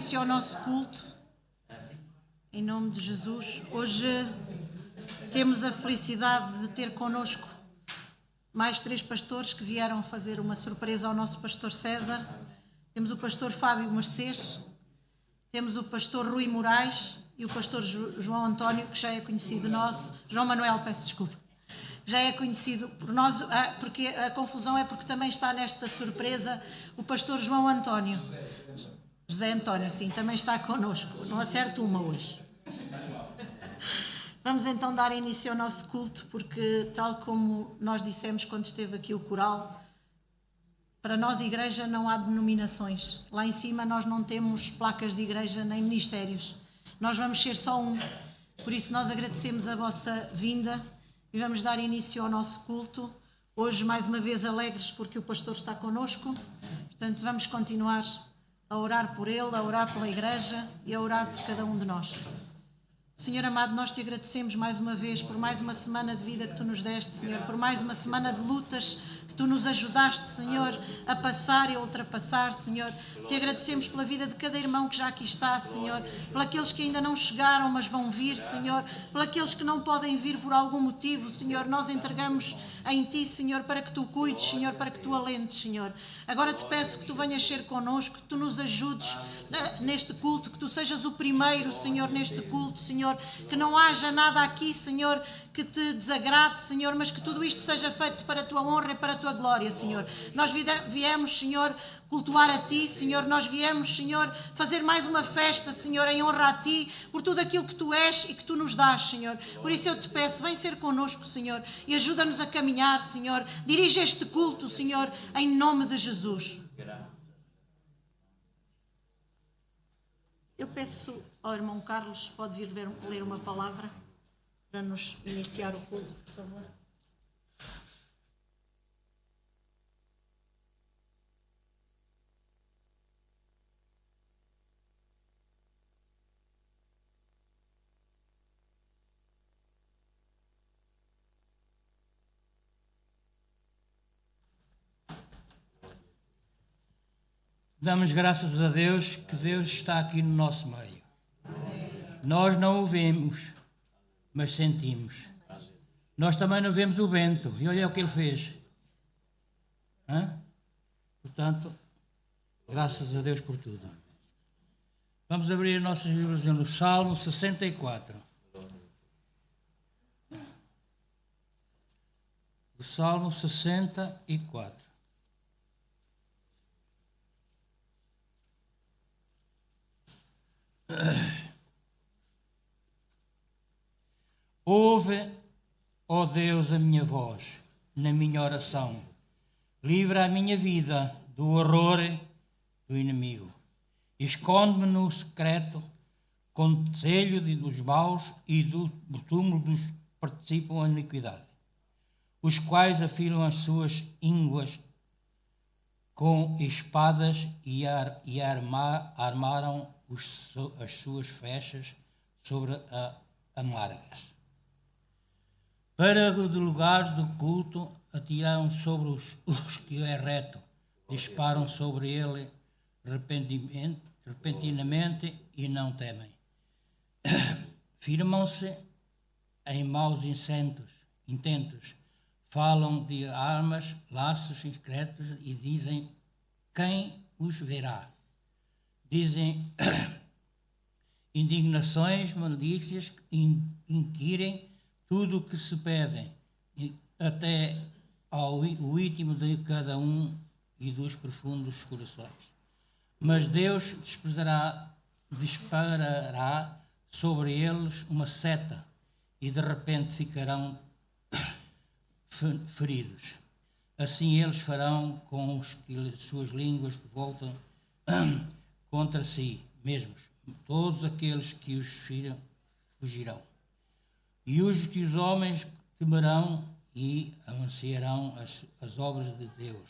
início ao nosso culto, em nome de Jesus. Hoje temos a felicidade de ter connosco mais 3 pastores que vieram fazer uma surpresa ao nosso pastor César. Temos o pastor Fábio Mercês, temos o pastor Rui Moraes e o pastor João António, que já é conhecido nosso. João Manuel, peço desculpa. Já é conhecido por nós, porque a confusão é porque também está nesta surpresa o pastor João António. José António, sim, também está connosco. Não acerto uma hoje. Vamos então dar início ao nosso culto, porque tal como nós dissemos quando esteve aqui o coral, para nós igreja não há denominações. Lá em cima nós não temos placas de igreja nem ministérios. Nós vamos ser só um. Por isso nós agradecemos a vossa vinda e vamos dar início ao nosso culto. Hoje mais uma vez alegres porque o pastor está connosco. Portanto vamos continuar a orar por ele, a orar pela igreja e a orar por cada um de nós. Senhor amado, nós te agradecemos mais uma vez por mais uma semana de vida que tu nos deste, Senhor, por mais uma semana de lutas que tu nos ajudaste, Senhor, a passar e a ultrapassar, Senhor. Te agradecemos pela vida de cada irmão que já aqui está, Senhor, pelos que ainda não chegaram, mas vão vir, Senhor, pelos que não podem vir por algum motivo, Senhor. Nós entregamos em ti, Senhor, para que tu cuides, Senhor, para que tu alentes, Senhor. Agora te peço que tu venhas ser connosco, que tu nos ajudes neste culto, que tu sejas o primeiro, Senhor, neste culto, Senhor. Que não haja nada aqui, Senhor, que te desagrade, Senhor, mas que tudo isto seja feito para a tua honra e para a tua glória, Senhor. Nós viemos, Senhor, cultuar a ti, Senhor. Nós viemos, Senhor, fazer mais uma festa, Senhor, em honra a ti, por tudo aquilo que tu és e que tu nos dás, Senhor. Por isso eu te peço, vem ser connosco, Senhor, e ajuda-nos a caminhar, Senhor. Dirige este culto, Senhor, em nome de Jesus. Eu peço ao irmão Carlos, pode vir ler uma palavra para nos iniciar o culto, por favor. Damos graças a Deus que Deus está aqui no nosso meio. Nós não o vemos, mas sentimos. Nós também não vemos o vento. E olha o que ele fez. Portanto, graças a Deus por tudo. Vamos abrir nossas Bíblias no Salmo 64. O Salmo 64. Ouve, ó Deus, a minha voz na minha oração. Livra a minha vida do horror do inimigo. Esconde-me no secreto, conselho dos maus e do túmulo dos que participam a iniquidade, os quais afilam as suas ínguas com espadas e armaram as suas flechas sobre amargas. Para de lugares do culto atiram sobre os que é reto, disparam sobre ele repentinamente e não temem. Firmam-se em maus intentos, falam de armas, laços secretos e dizem quem os verá. Dizem indignações, malícias, inquirem tudo o que se pedem, até ao íntimo de cada um e dos profundos corações. Mas Deus disparará sobre eles uma seta e de repente ficarão feridos. Assim eles farão com os que suas línguas voltam contra si mesmos. Todos aqueles que os fugirão. E os homens temerão e anunciarão as obras de Deus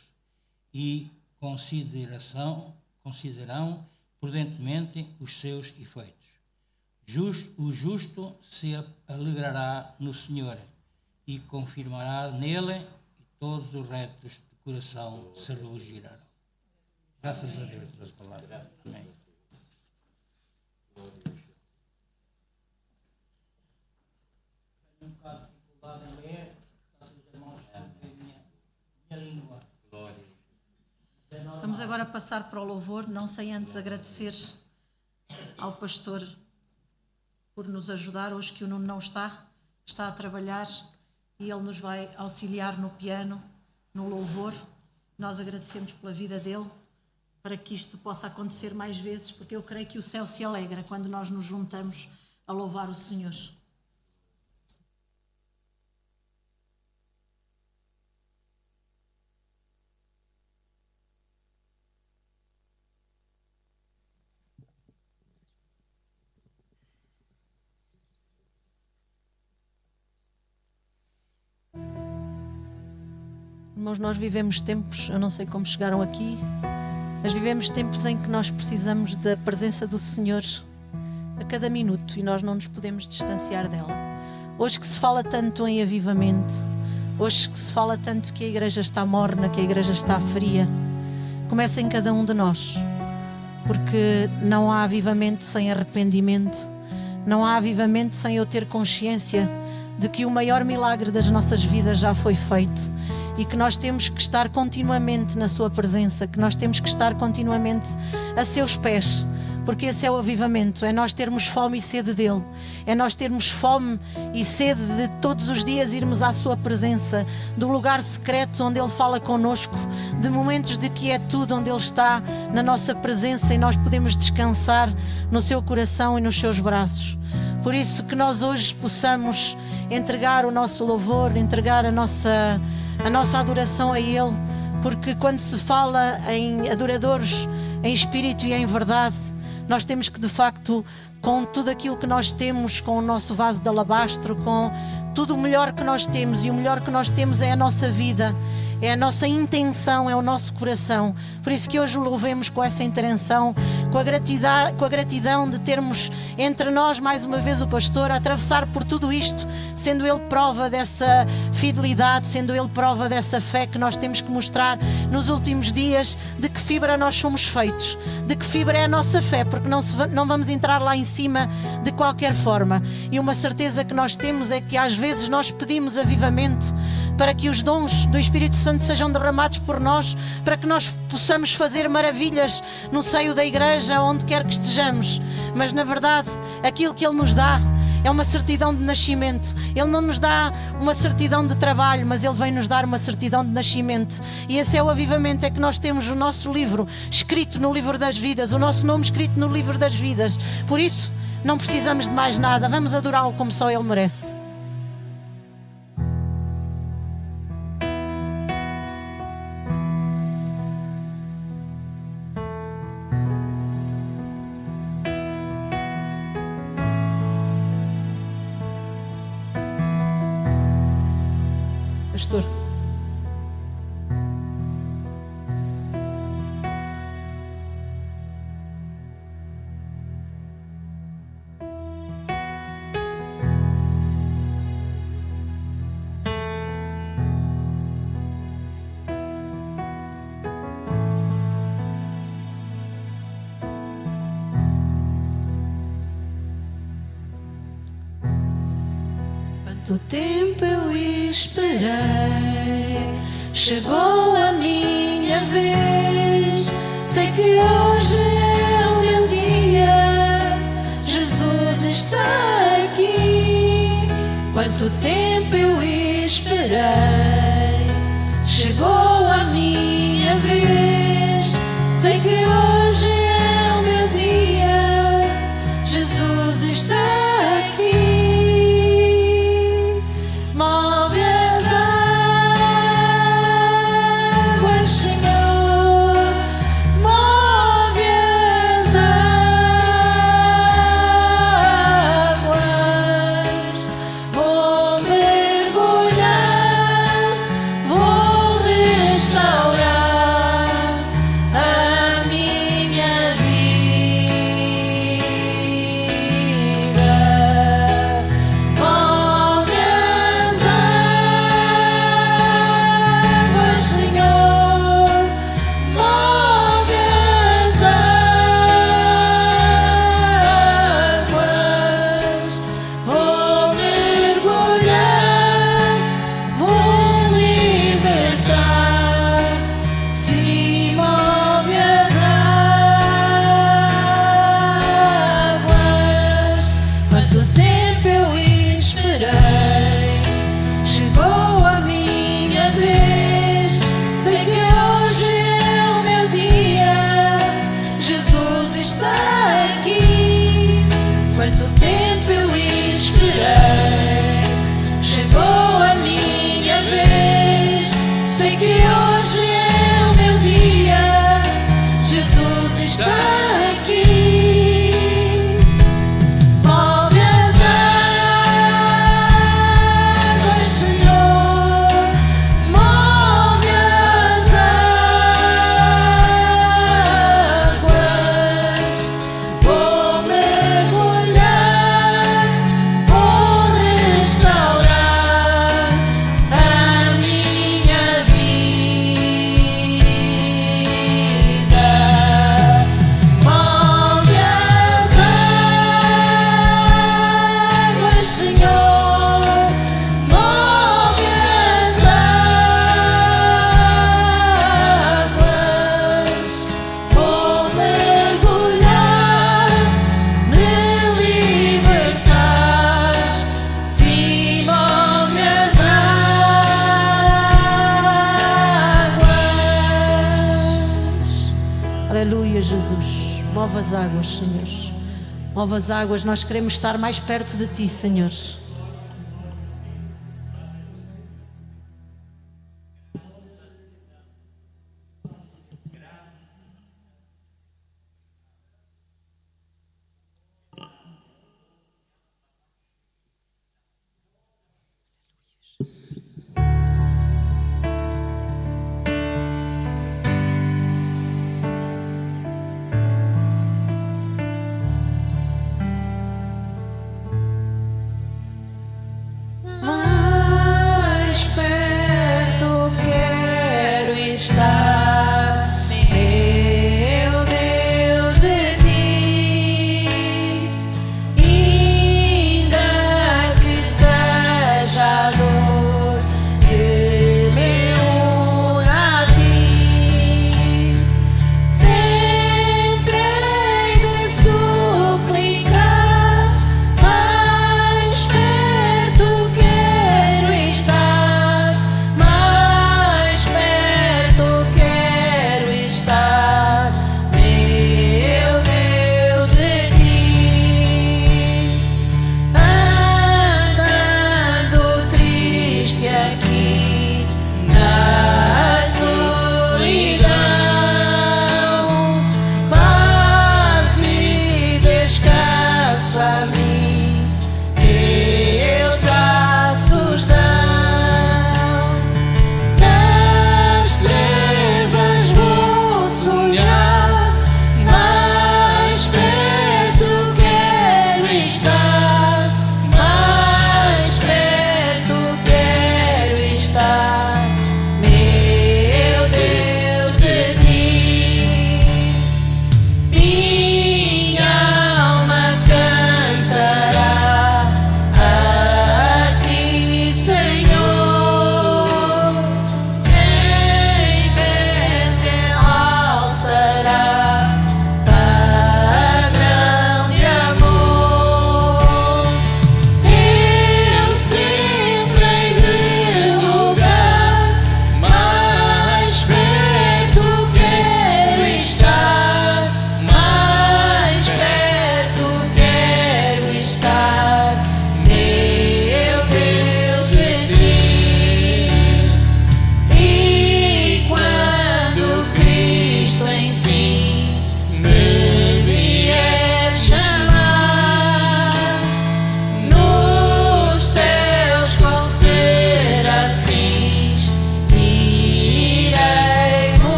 e considerarão prudentemente os seus efeitos. O justo se alegrará no Senhor e confirmará nele, e todos os retos de coração se regozijarão. Graças a Deus pelas palavras. Amém. dificuldade em ler, portanto, os irmãos sabem minha língua. Vamos agora passar para o louvor, não sem antes agradecer ao pastor por nos ajudar. Hoje que o Nuno não está a trabalhar e ele nos vai auxiliar no piano, no louvor. Nós agradecemos pela vida dele, para que isto possa acontecer mais vezes, porque eu creio que o céu se alegra quando nós nos juntamos a louvar o Senhor. Irmãos, nós vivemos tempos, eu não sei como chegaram aqui, mas vivemos tempos em que nós precisamos da presença do Senhor a cada minuto e nós não nos podemos distanciar dela. Hoje que se fala tanto em avivamento, hoje que se fala tanto que a igreja está morna, que a igreja está fria, começa em cada um de nós, porque não há avivamento sem arrependimento, não há avivamento sem eu ter consciência de que o maior milagre das nossas vidas já foi feito e que nós temos que estar continuamente na sua presença, que nós temos que estar continuamente a seus pés, porque esse é o avivamento, é nós termos fome e sede dele, é nós termos fome e sede de todos os dias irmos à sua presença, do lugar secreto onde ele fala connosco, de momentos de quietude onde ele está na nossa presença e nós podemos descansar no seu coração e nos seus braços. Por isso que nós hoje possamos entregar o nosso louvor, entregar a nossa adoração a Ele, porque quando se fala em adoradores em espírito e em verdade, nós temos que de facto, com tudo aquilo que nós temos, com o nosso vaso de alabastro, com tudo o melhor que nós temos, e o melhor que nós temos é a nossa vida, é a nossa intenção, é o nosso coração. Por isso que hoje o louvemos com essa intenção, com a gratidão de termos entre nós mais uma vez o pastor a atravessar por tudo isto, sendo ele prova dessa fidelidade, sendo ele prova dessa fé que nós temos que mostrar nos últimos dias, de que fibra nós somos feitos, de que fibra é a nossa fé, porque não vamos entrar lá em cima de qualquer forma. E uma certeza que nós temos é que às vezes nós pedimos avivamento para que os dons do Espírito Santo sejam derramados por nós, para que nós possamos fazer maravilhas no seio da igreja, onde quer que estejamos. Mas na verdade, aquilo que Ele nos dá é uma certidão de nascimento. Ele não nos dá uma certidão de trabalho, mas Ele vem nos dar uma certidão de nascimento. E esse é o avivamento, é que nós temos o nosso livro escrito no livro das vidas, o nosso nome escrito no livro das vidas. Por isso, não precisamos de mais nada, vamos adorá-lo como só Ele merece. Pastor. Quanto tempo eu esperei, chegou a minha vez. Sei que hoje é o meu dia, Jesus está aqui. Quanto tempo eu esperei, chegou a minha vez. Sei que hoje é o meu dia, Jesus está aqui. Move as águas, Senhor, move as águas. Vou mergulhar, vou restaurar a minha aqui. Quanto tempo eu esperei, chegou a minha vez. Sei que hoje é o meu dia, Jesus está aqui. Move as águas, Senhor, move as águas. Vou mergulhar, vou restaurar a minha vida. Move as águas, Senhor, move as águas. Vou mergulhar, me libertar. Sim, move as águas. Aleluia, Jesus. Move as águas, Senhor. Move as águas. Nós queremos estar mais perto de Ti, Senhor.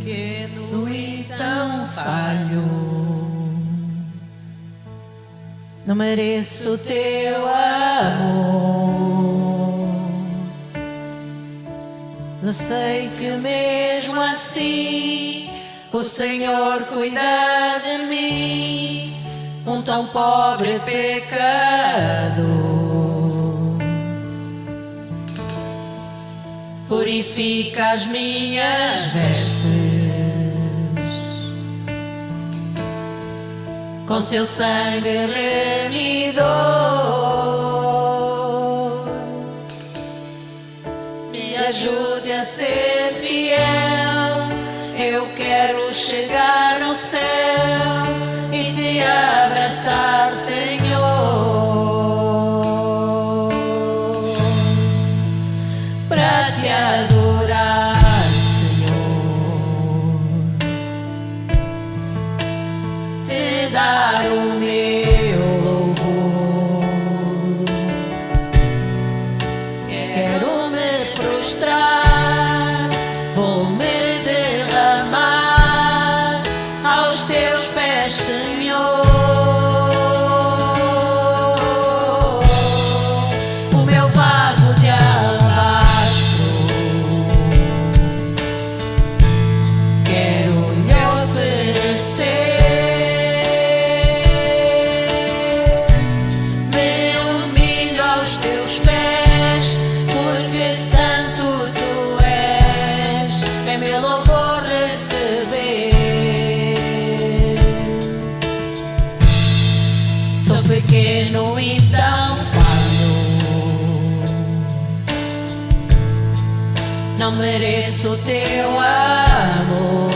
pequeno e tão falho. Não mereço o teu amor. Eu sei que mesmo assim o Senhor cuida de mim, um tão pobre pecador. Purifica as minhas vestes com seu sangue remidor. Me ajude a ser fiel. Eu quero chegar no céu e te abraçar, Senhor, para te adorar, Senhor, te dar o meu louvor. Quero me prostrar, vou me derramar aos teus pés, Senhor. O meu vaso de alabastro quero lhe oferecer. Me humilho aos teus pés, porque santo tu és. É meu louvor receber. Sou pequeno e tão falho, não mereço o teu amor,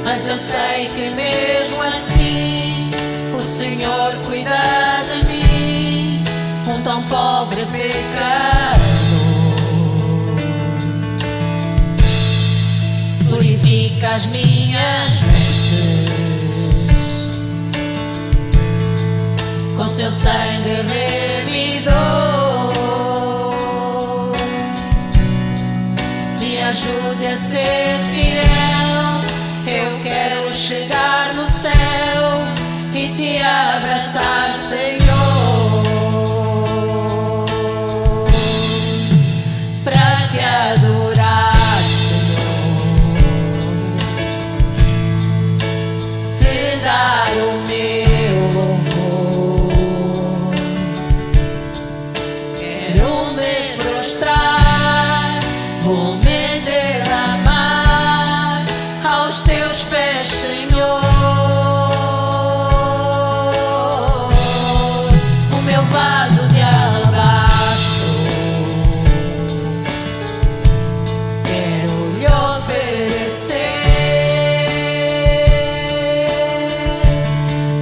mas eu sei que mesmo assim o Senhor cuida de mim, um tão pobre pecador. Purifica as minhas vestes com seu sangue remidor. Me ajude a ser fiel. Eu quero chegar no céu e te abraçar, Senhor, para te adorar, te dar o meu louvor. Quero me prostrar, vou me derramar aos teus pés, Senhor. O meu vaso de alabastro quero lhe oferecer.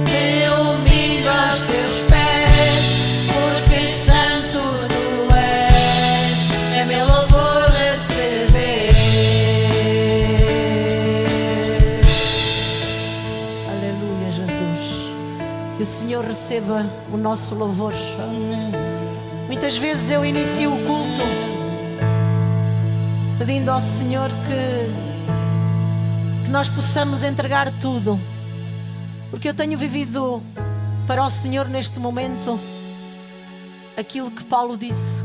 Me humilho aos teus pés, porque santo tu és. É meu louvor receber. Aleluia, Jesus. Que o Senhor receba o nosso louvor. Muitas vezes eu inicio o culto pedindo ao Senhor que nós possamos entregar tudo, porque eu tenho vivido para o Senhor neste momento aquilo que Paulo disse,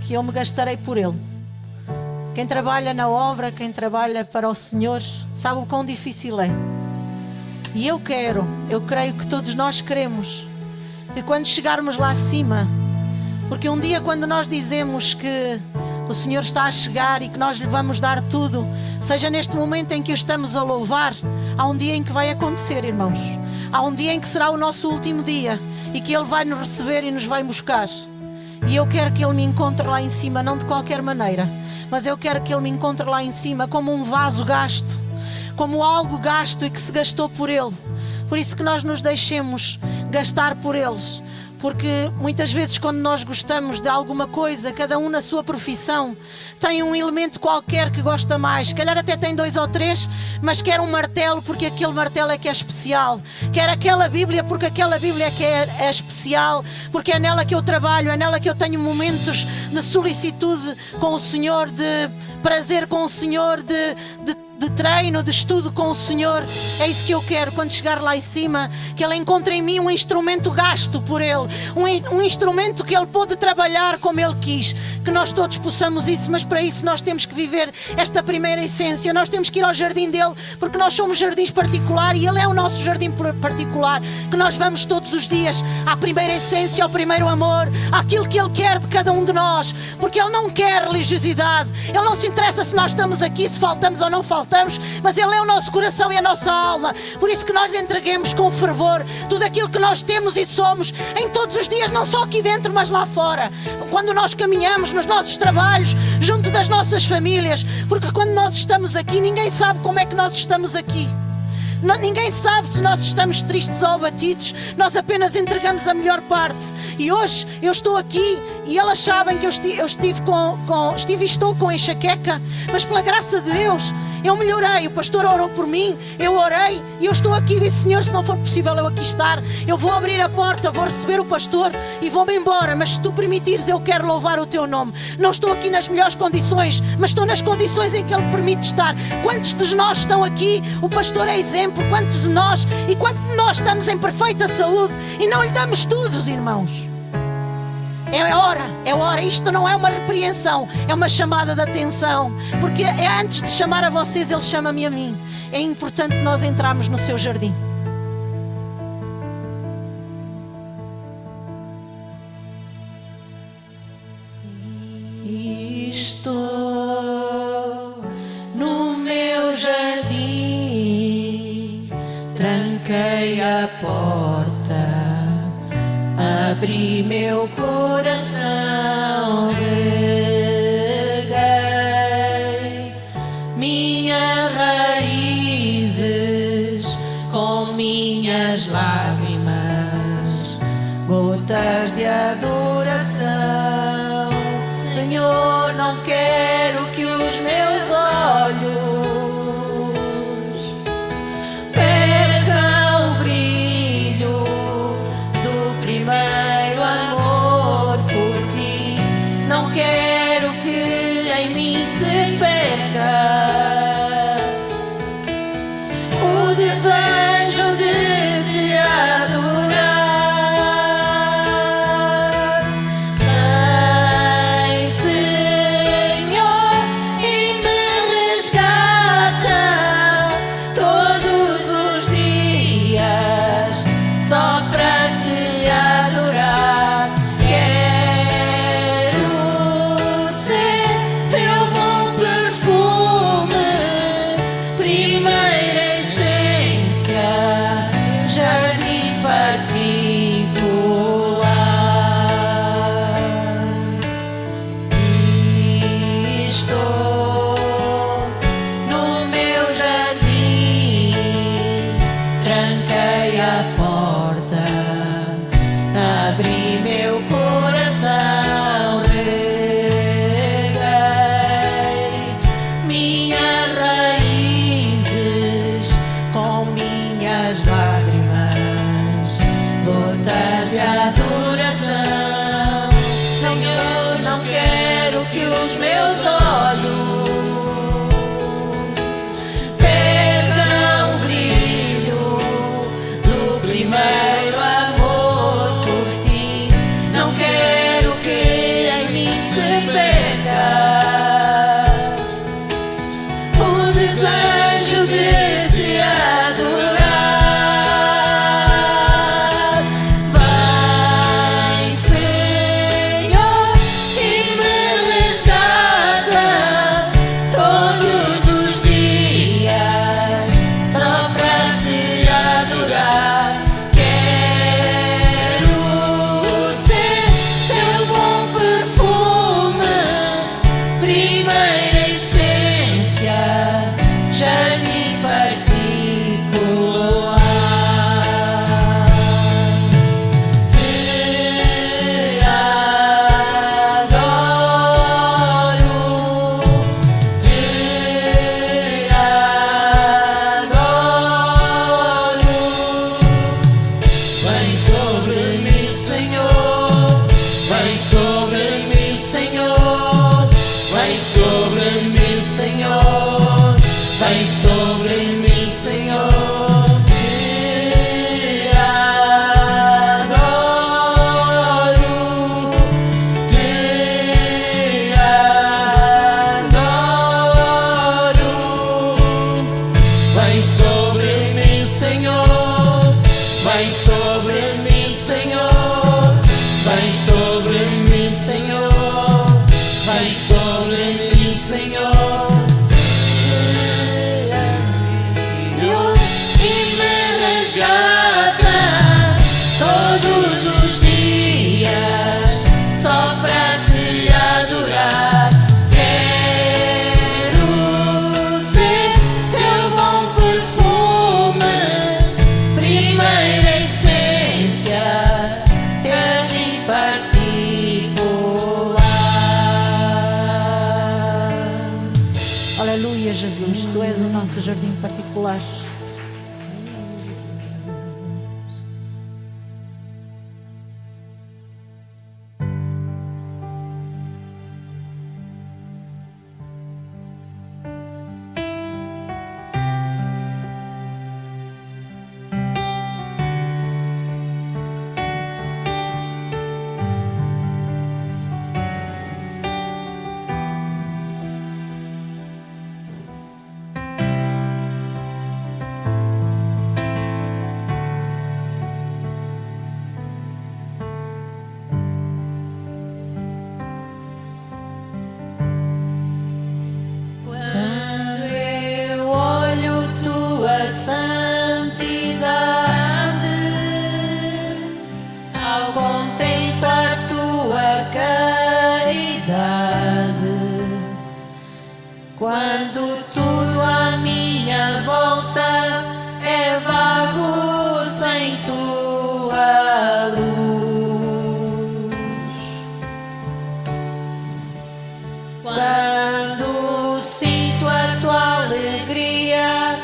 que eu me gastarei por Ele. Quem trabalha na obra, quem trabalha para o Senhor, sabe o quão difícil é. E eu creio que todos nós queremos que quando chegarmos lá acima, porque um dia quando nós dizemos que o Senhor está a chegar e que nós lhe vamos dar tudo, seja neste momento em que o estamos a louvar, há um dia em que vai acontecer, irmãos. Há um dia em que será o nosso último dia e que Ele vai nos receber e nos vai buscar. E eu quero que Ele me encontre lá em cima, não de qualquer maneira, mas eu quero que Ele me encontre lá em cima como um vaso gasto, como algo gasto e que se gastou por Ele. Por isso que nós nos deixemos gastar por eles, Porque muitas vezes quando nós gostamos de alguma coisa, cada um na sua profissão tem um elemento qualquer que gosta mais. Se calhar até tem 2 ou 3, mas quer um martelo porque aquele martelo é que é especial. Quer aquela Bíblia porque aquela Bíblia é que é especial. Porque é nela que eu trabalho, é nela que eu tenho momentos de solicitude com o Senhor, de prazer com o Senhor, de treino, de estudo com o Senhor. É isso que eu quero quando chegar lá em cima, que Ele encontre em mim um instrumento gasto por Ele, um instrumento que Ele pôde trabalhar como Ele quis. Que nós todos possamos isso, mas para isso nós temos que viver esta primeira essência. Nós temos que ir ao jardim dEle, porque nós somos jardins particular e Ele é o nosso jardim particular, que nós vamos todos os dias à primeira essência, ao primeiro amor, àquilo que Ele quer de cada um de nós, porque Ele não quer religiosidade. Ele não se interessa se nós estamos aqui, se faltamos ou não faltamos, mas Ele é o nosso coração e a nossa alma. Por isso que nós lhe entreguemos com fervor tudo aquilo que nós temos e somos em todos os dias, não só aqui dentro, mas lá fora. Quando nós caminhamos nos nossos trabalhos, junto das nossas famílias, porque quando nós estamos aqui, ninguém sabe como é que nós estamos aqui. Ninguém sabe se nós estamos tristes ou abatidos. Nós apenas entregamos a melhor parte. E hoje eu estou aqui e elas sabem que eu estive e estou com enxaqueca, mas pela graça de Deus eu melhorei. O pastor orou por mim, eu orei e eu estou aqui e disse: Senhor, se não for possível eu aqui estar, eu vou abrir a porta, vou receber o pastor e vou-me embora, mas se tu permitires eu quero louvar o teu nome. Não estou aqui nas melhores condições, mas estou nas condições em que Ele me permite estar. Quantos de nós estão aqui? O pastor é exemplo. Quantos de nós e quantos de nós estamos em perfeita saúde e não lhe damos tudo, irmãos? É hora, isto não é uma repreensão, é uma chamada de atenção, porque é antes de chamar a vocês, Ele chama-me a mim. É importante nós entrarmos no seu jardim. Estou no meu jardim, tranquei a porta, abri meu coração, reguei minhas raízes com minhas lágrimas, gotas de adoração. Senhor, não quero que os meus olhos percam o brilho do primeiro amor por ti. Não quero que em mim se perca o desejo de te adorar. Vem, Senhor, e me resgata todos os dias só para te adorar. nosso jardim particular. Quando eu olho tua santidade, ao contemplar tua caridade, quando tudo à minha volta é vago sem tua luz, quando sinto a tua alegria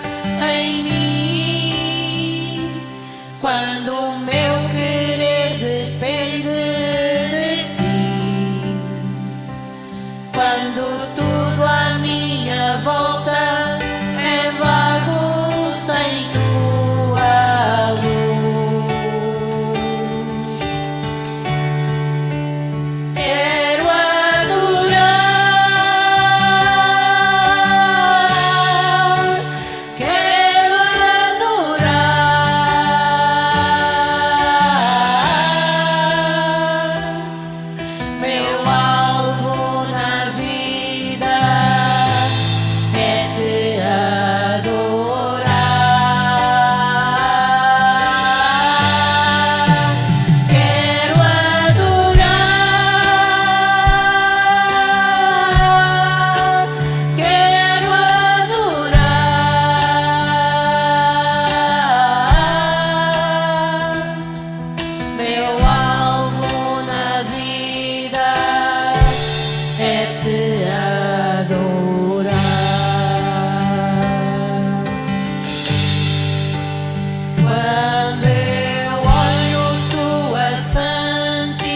em mim, quando o meu querer depende de ti, quando tudo à minha volta é vago sem tua luz, quero adorar, quero adorar. Meu alvo na vida é te adorar. Quero adorar, quero adorar. Meu alvo na vida é te adorar. Quando eu olho tua santidade,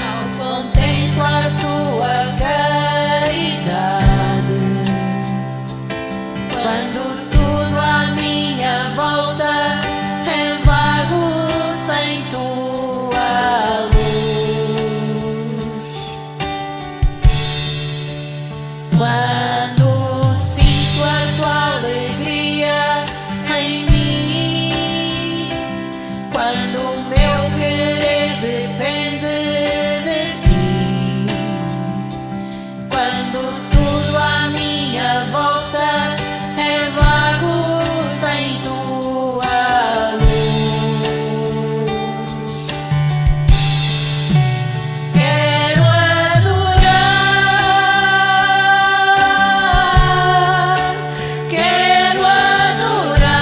ao contemplar tua caridade, quando tudo à minha volta é vago sem tua luz, quando sinto a tua alegria em mim, quando o meu querer depende de ti, quando tudo à minha volta é vago sem tua luz, quero adorar, quero adorar.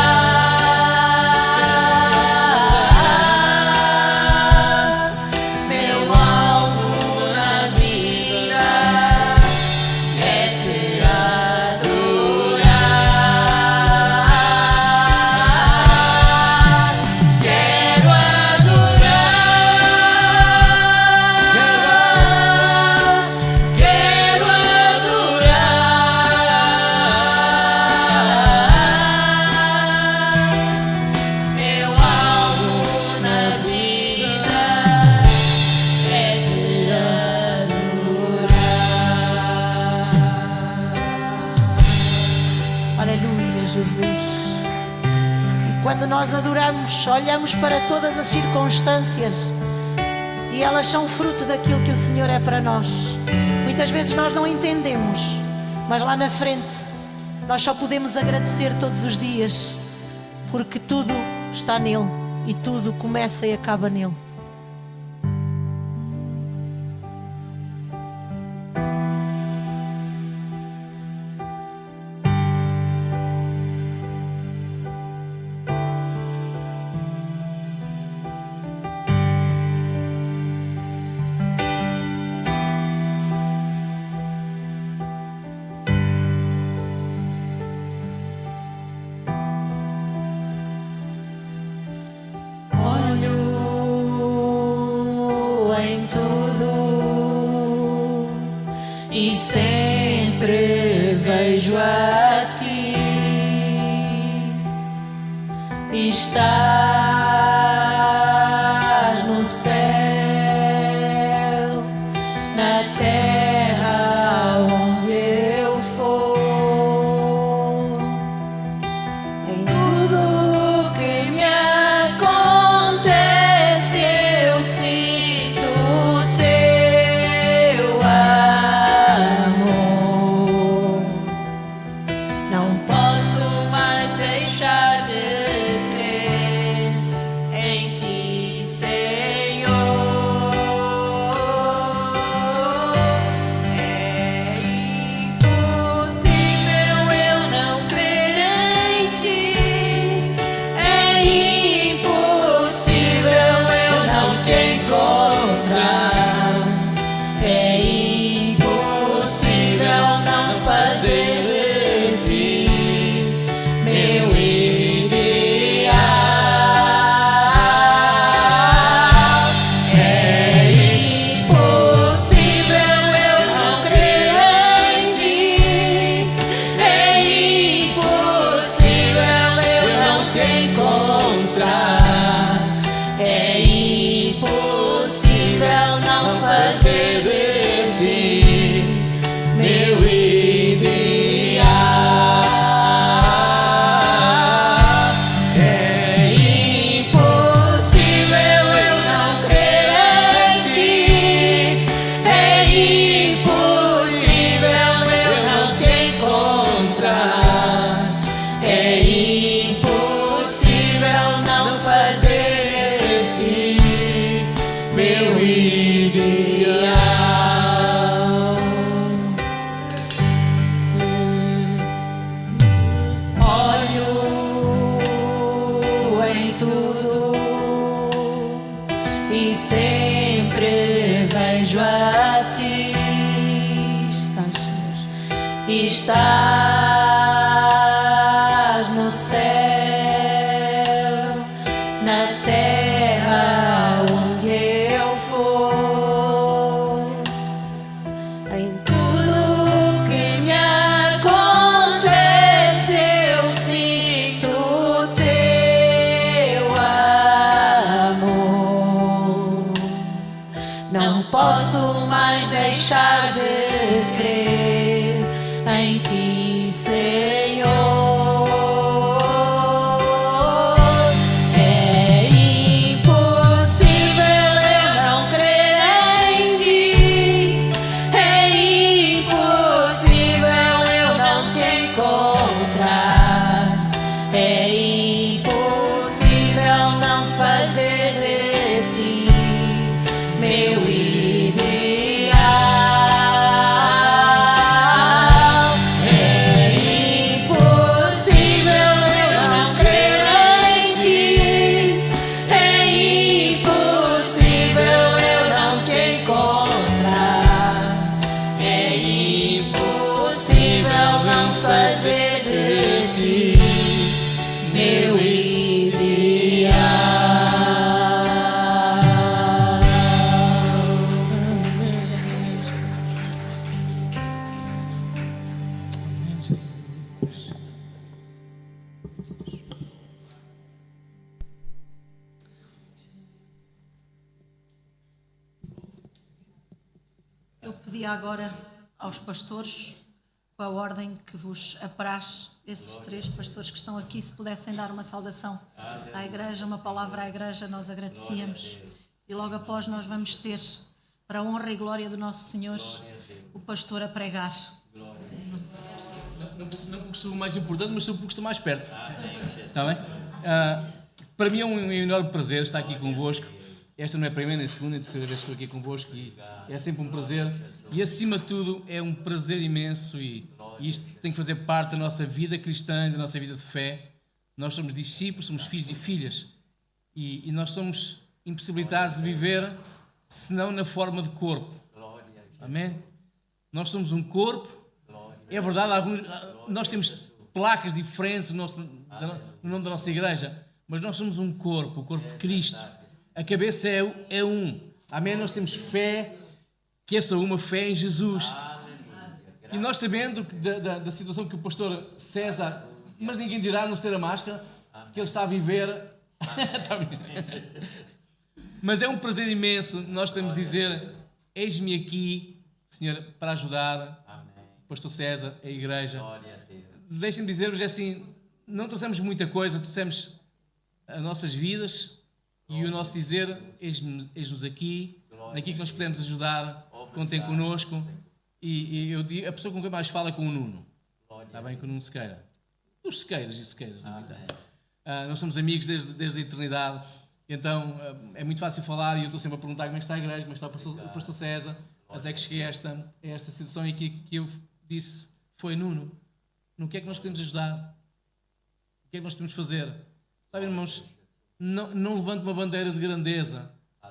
Meu alvo na vida é te adorar. Quero adorar, quero adorar. Meu alvo na vida é te adorar. Aleluia, Jesus. E quando nós adoramos, olhamos para todas as circunstâncias e elas são fruto daquilo que o Senhor é para nós. Muitas vezes nós não entendemos, mas lá na frente nós só podemos agradecer todos os dias, porque tudo está nele e tudo começa e acaba nele. estás no céu, na terra onde eu for, em tudo que me acontece eu sinto o teu amor. Não posso mais deixar de crer em ti, Senhor. É impossível eu não crer em ti. É impossível eu não te encontrar. É impossível não fazer de ti meu ideal. É impossível eu não crer em ti. É impossível eu não te encontrar. É impossível não fazer de ti meu ideal. É impossível eu não crer em ti. É impossível eu não te encontrar. É impossível não fazer de ti meu ideal. Olho em tudo e sempre vejo a ti. Estás no céu, na terra onde eu for, em tudo que me acontece eu sinto o teu amor. Não posso mais deixar de crer em ti, Senhor. É impossível eu não crer em ti. É impossível eu não te encontrar. É impossível não fazer de ti meu ideal. É impossível eu não crer em ti. É impossível eu não te encontrar. É impossível não fazer de ti meu Eu pedi agora aos pastores, com a ordem que vos apraz, esses três pastores que estão aqui, se pudessem dar uma saudação à igreja, uma palavra à igreja, nós agradecíamos. E logo após nós vamos ter, para a honra e glória do nosso Senhor, o pastor a pregar. Não porque sou o mais importante, mas sou porque estou mais perto. Está bem? Para mim é um enorme prazer estar aqui convosco. Esta não é a primeira, nem a segunda, nem a terceira vez que estou aqui convosco e é sempre um prazer. E acima de tudo é um prazer imenso e isto tem que fazer parte da nossa vida cristã, da nossa vida de fé. Nós somos discípulos, somos filhos e filhas e nós somos impossibilitados de viver senão na forma de corpo. Amém? Nós somos um corpo. É verdade, nós temos placas diferentes no nome da nossa igreja, mas nós somos um corpo, o corpo de Cristo. A cabeça é um. Amém? Nós temos fé, que é só uma fé em Jesus. E nós sabendo da situação que o pastor César, mas ninguém dirá não ser a máscara, que ele está a viver, Tá bem. Mas é um prazer imenso nós podemos dizer: eis-me aqui, Senhor, para ajudar o pastor César, a igreja. Deixem-me dizer-vos assim, não trouxemos muita coisa, trouxemos as nossas vidas e o nosso dizer: eis-nos aqui, naquilo que nós podemos ajudar, contem connosco. E eu digo, a pessoa com quem mais fala é com o Nuno. Está bem, com o Nuno Sequeira. Os Sequeiras e Sequeiras, não é? Nós somos amigos desde a eternidade, então é muito fácil falar e eu estou sempre a perguntar como é que está a igreja, como é que está o pastor César, até que cheguei a esta situação e que eu disse foi: Nuno, no que é que nós podemos ajudar? O que é que nós podemos fazer? Sabem, irmãos, não levante uma bandeira de grandeza,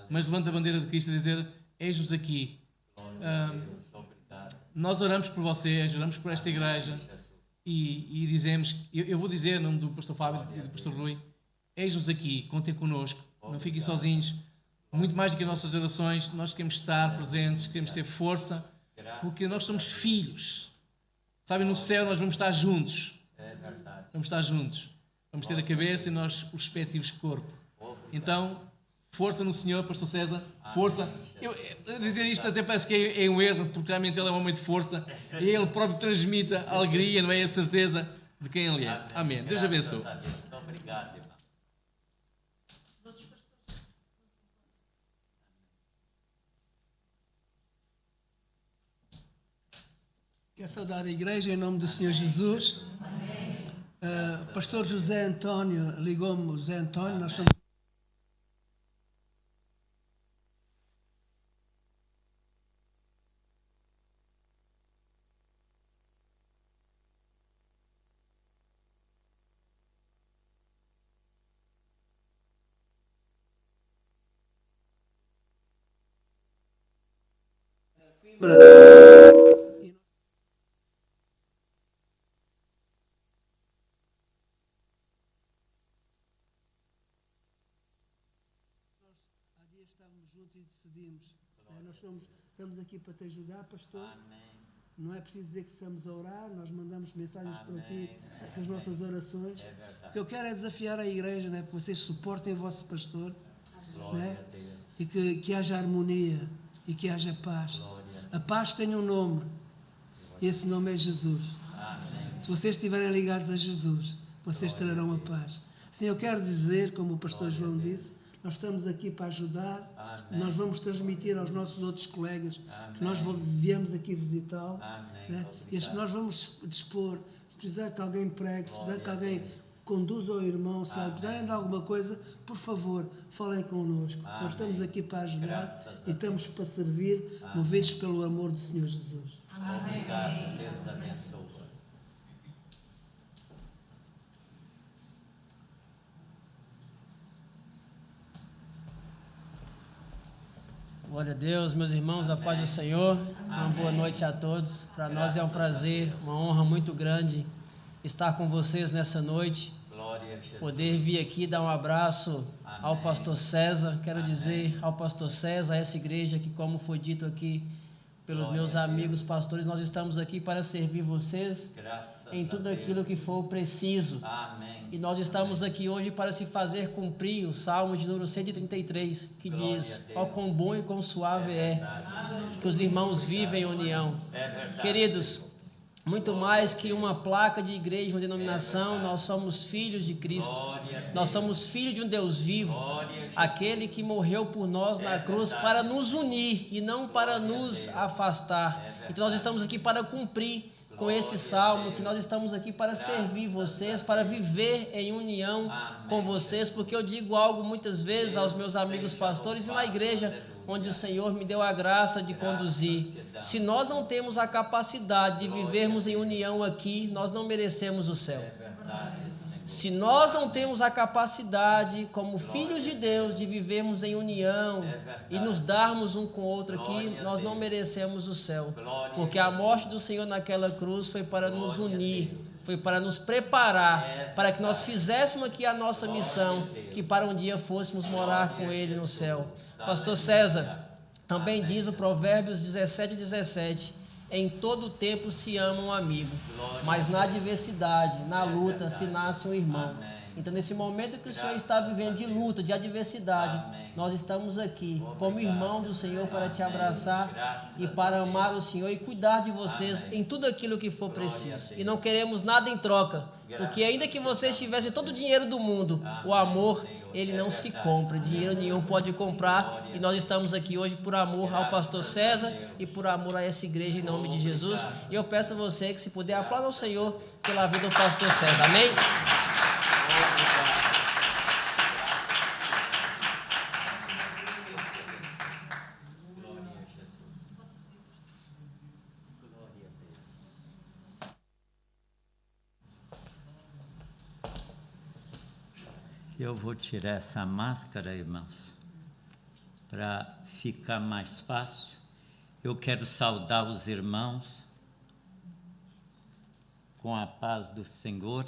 mas levante a bandeira de Cristo e dizer: eis-nos aqui. Nós oramos por vocês, oramos por esta igreja e dizemos, eu vou dizer em nome do pastor Fábio e do pastor Rui: eis-nos aqui, contem connosco, não fiquem sozinhos. Muito mais do que as nossas orações, nós queremos estar presentes, queremos ter força, porque nós somos filhos. Sabem, no céu nós vamos estar juntos. Vamos estar juntos. Vamos ter a cabeça e nós os respectivos corpo. Então, força no Senhor, pastor César, força. Dizer isto até parece que é um erro, porque realmente ele é um homem de força e ele próprio transmite a alegria, não é? A certeza de quem ele é. Amém. Deus abençoe. Obrigado, irmão. Quero saudar a igreja em nome do Senhor Jesus. Pastor José António ligou-me, José António, nós somos... Estamos juntos e decidimos. Nós estamos aqui para te ajudar, pastor. Amém. Não é preciso dizer que estamos a orar, nós mandamos mensagens para ti Amém. com as nossas orações. É verdade. O que eu quero é desafiar a igreja, né, para que vocês suportem o vosso pastor, Glória né, a Deus. e que haja harmonia e que haja paz. Glória a Deus. A paz tem um nome, e esse nome é Jesus. Amém. Se vocês estiverem ligados a Jesus, vocês trarão a paz. Sim, eu quero dizer, como o pastor João disse, nós estamos aqui para ajudar. Amém. Nós vamos transmitir aos nossos outros colegas Amém. que nós viemos aqui visitá-lo. Amém. Né? E Obrigado. nós vamos dispor, se precisar que alguém pregue, se precisar que Glória a alguém Deus. conduza ao irmão, se Amém. precisarem de alguma coisa, por favor, falem connosco. Amém. Nós estamos aqui para ajudar Graças a e Deus. estamos para servir, movidos pelo amor do Senhor Jesus. Obrigado. Deus abençoe. Glória a Deus, meus irmãos, a paz do Senhor. Uma boa noite a todos. Para nós é um prazer, uma honra muito grande estar com vocês nessa noite. Glória a Jesus. Poder vir aqui dar um abraço ao pastor César. Quero dizer ao pastor César, a essa igreja que, como foi dito aqui pelos meus amigos pastores, nós estamos aqui para servir vocês Graças em a tudo Deus. aquilo que for preciso. Amém. E nós estamos aqui hoje para se fazer cumprir o Salmo de número 133, que Glória diz: a Deus. ó quão bom e quão suave é que os irmãos vivem em união. É verdade. Queridos, muito mais que uma placa de igreja, uma denominação, nós somos filhos de Cristo. Glória a Deus. Nós somos filhos de um Deus vivo, Glória a Jesus. aquele que morreu por nós na cruz para nos unir e não para nos afastar. Então nós estamos aqui para cumprir com esse salmo, que nós estamos aqui para servir vocês, para viver em união com vocês, porque eu digo algo muitas vezes aos meus amigos pastores e na igreja onde o Senhor me deu a graça de conduzir. Se nós não temos a capacidade de vivermos em união aqui, nós não merecemos o céu. Se nós não temos a capacidade, como filhos de Deus, de vivermos em união e nos darmos um com o outro aqui, nós não merecemos o céu. Porque a morte do Senhor naquela cruz foi para nos unir, foi para nos preparar, para que nós fizéssemos aqui a nossa missão, que para um dia fôssemos morar com Ele no céu. Pastor César, também diz o Provérbios 17:17, em todo tempo se ama um amigo, mas na adversidade, na luta, se nasce um irmão. Então, nesse momento que o Senhor está vivendo de luta, de adversidade, nós estamos aqui como irmão do Senhor para te abraçar e para amar o Senhor e cuidar de vocês em tudo aquilo que for preciso. E não queremos nada em troca, porque ainda que vocês tivessem todo o dinheiro do mundo, o amor, ele não se compra, dinheiro nenhum pode comprar, e nós estamos aqui hoje por amor ao pastor César e por amor a essa igreja em nome de Jesus. E eu peço a você que, se puder, aplauda ao Senhor pela vida do pastor César, amém? Eu vou tirar essa máscara, irmãos, para ficar mais fácil. Eu quero saudar os irmãos com a paz do Senhor.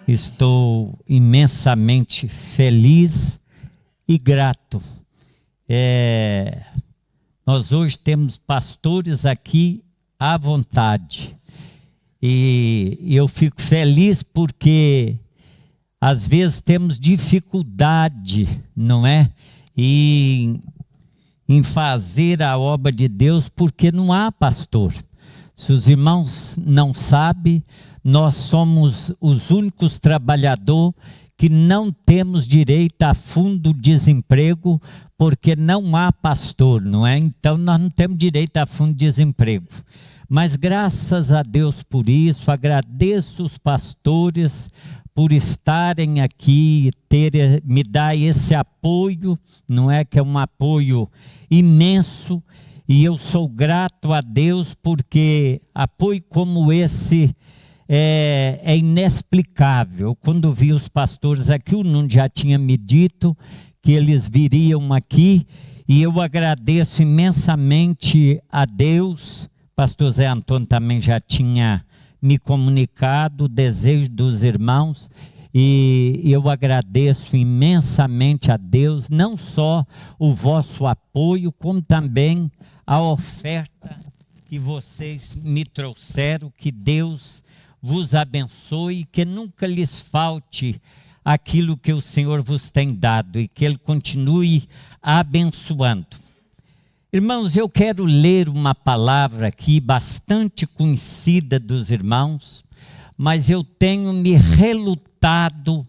Estou imensamente feliz e grato. Nós hoje temos pastores aqui à vontade. E eu fico feliz porque às vezes temos dificuldade, não é? Em fazer a obra de Deus, porque não há pastor. Se os irmãos não sabem, nós somos os únicos trabalhadores que não temos direito a fundo-desemprego, porque não há pastor, não é? Então nós não temos direito a fundo-desemprego. Mas graças a Deus por isso, agradeço os pastores por estarem aqui, me dar esse apoio, não é, que é um apoio imenso, e eu sou grato a Deus porque apoio como esse é inexplicável. Quando vi os pastores aqui, o Nuno já tinha me dito que eles viriam aqui, e eu agradeço imensamente a Deus. Pastor Zé Antônio também já tinha me comunicado o desejo dos irmãos, e eu agradeço imensamente a Deus, não só o vosso apoio, como também a oferta que vocês me trouxeram. Que Deus vos abençoe, que nunca lhes falte aquilo que o Senhor vos tem dado, e que Ele continue abençoando. Irmãos, eu quero ler uma palavra aqui bastante conhecida dos irmãos, mas eu tenho me relutado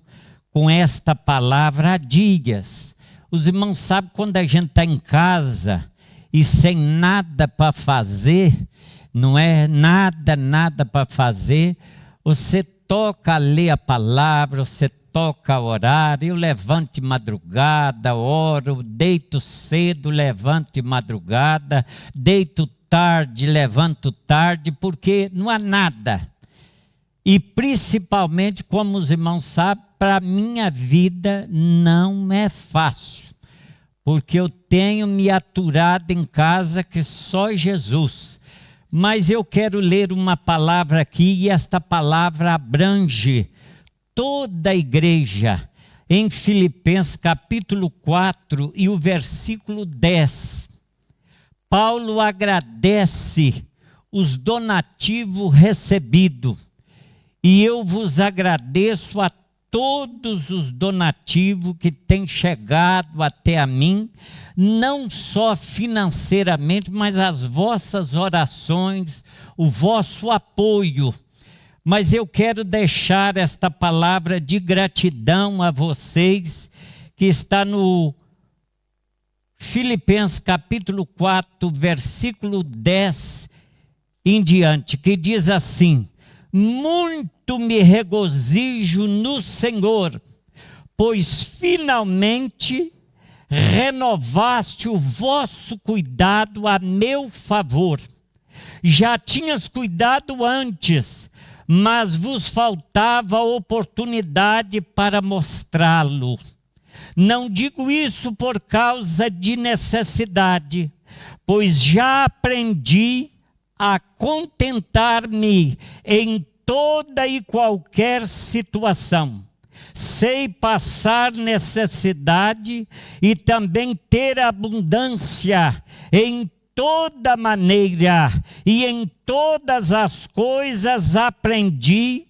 com esta palavra há dias. Os irmãos sabem, quando a gente está em casa e sem nada para fazer, não é nada para fazer, você toca a ler a palavra, você toca a orar. Eu levanto de madrugada, oro, deito cedo, levanto de madrugada, deito tarde, levanto tarde, porque não há nada. E principalmente, como os irmãos sabem, para a minha vida não é fácil, porque eu tenho me aturado em casa que só Jesus. Mas eu quero ler uma palavra aqui, e esta palavra abrange toda a igreja, em Filipenses capítulo 4 e o versículo 10. Paulo agradece os donativos recebidos, e eu vos agradeço a todos os donativos que têm chegado até a mim, não só financeiramente, mas as vossas orações, o vosso apoio. Mas eu quero deixar esta palavra de gratidão a vocês, que está no Filipenses capítulo 4, versículo 10 em diante, que diz assim: muito me regozijo no Senhor, pois finalmente renovaste o vosso cuidado a meu favor. Já tinhas cuidado antes, mas vos faltava oportunidade para mostrá-lo. Não digo isso por causa de necessidade, pois já aprendi a contentar-me em toda e qualquer situação. Sei passar necessidade e também ter abundância em toda maneira, e em todas as coisas aprendi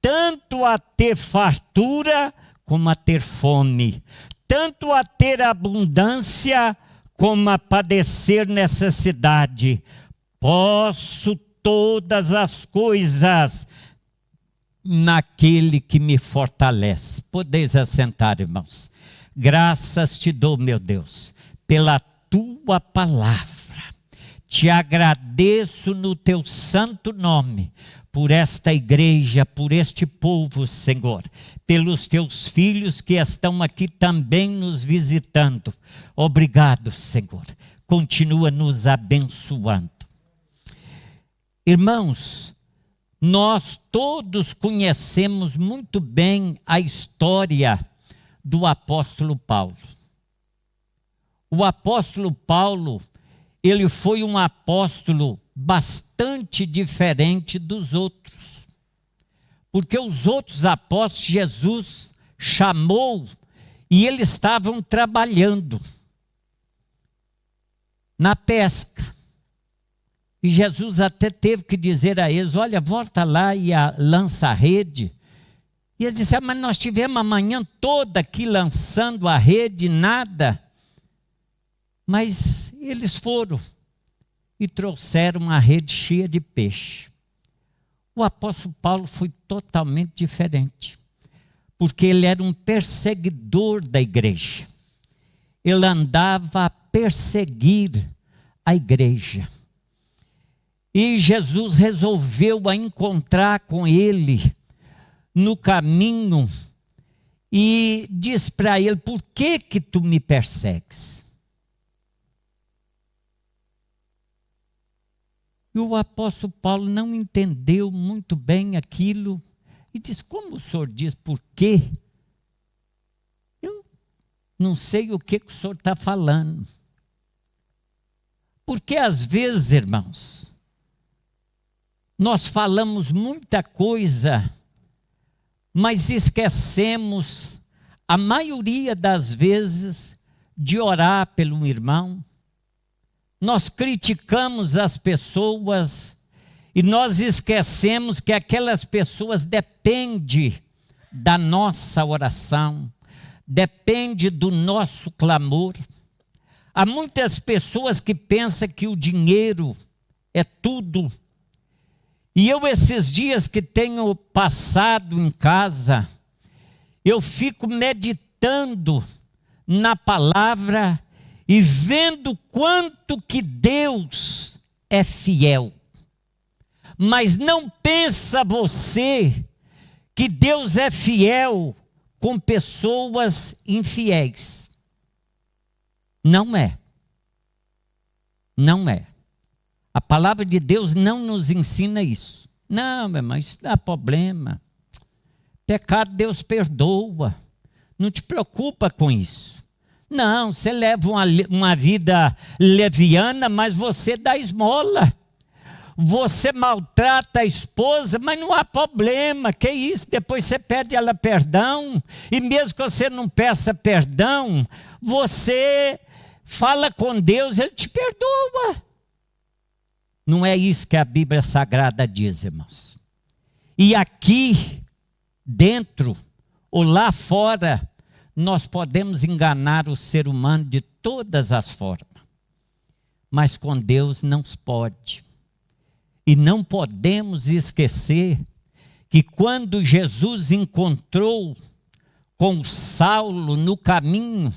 tanto a ter fartura como a ter fome, tanto a ter abundância como a padecer necessidade. Posso todas as coisas naquele que me fortalece. Podeis assentar, irmãos. Graças te dou, meu Deus, pela tua palavra. Te agradeço no teu santo nome, por esta igreja, por este povo, Senhor, pelos teus filhos que estão aqui também nos visitando. Obrigado, Senhor. Continua nos abençoando. Irmãos, nós todos conhecemos muito bem a história do apóstolo Paulo. O apóstolo Paulo, ele foi um apóstolo bastante diferente dos outros. Porque os outros apóstolos Jesus chamou e eles estavam trabalhando na pesca. E Jesus até teve que dizer a eles, olha, volta lá e lança a rede. E eles disseram, mas nós tivemos a manhã toda aqui lançando a rede, nada. Mas eles foram e trouxeram uma rede cheia de peixe. O apóstolo Paulo foi totalmente diferente, porque ele era um perseguidor da igreja. Ele andava a perseguir a igreja. E Jesus resolveu a encontrar com ele no caminho e diz para ele, por que tu me persegues? E o apóstolo Paulo não entendeu muito bem aquilo e diz, como o senhor diz por quê? Eu não sei o que o senhor está falando. Porque às vezes, irmãos, nós falamos muita coisa, mas esquecemos, a maioria das vezes, de orar pelo irmão. Nós criticamos as pessoas e nós esquecemos que aquelas pessoas dependem da nossa oração, depende do nosso clamor. Há muitas pessoas que pensam que o dinheiro é tudo. E eu, esses dias que tenho passado em casa, eu fico meditando na palavra e vendo quanto que Deus é fiel. Mas não pensa você que Deus é fiel com pessoas infiéis. Não é. Não é. A palavra de Deus não nos ensina isso. Não, meu irmão, isso dá problema. Pecado Deus perdoa. Não te preocupa com isso. Não, você leva uma vida leviana, mas você dá esmola. Você maltrata a esposa, mas não há problema. Que isso? Depois você pede ela perdão. E mesmo que você não peça perdão, você fala com Deus, Ele te perdoa. Não é isso que a Bíblia Sagrada diz, irmãos. E aqui, dentro ou lá fora, nós podemos enganar o ser humano de todas as formas. Mas com Deus não se pode. E não podemos esquecer que quando Jesus encontrou com Saulo no caminho,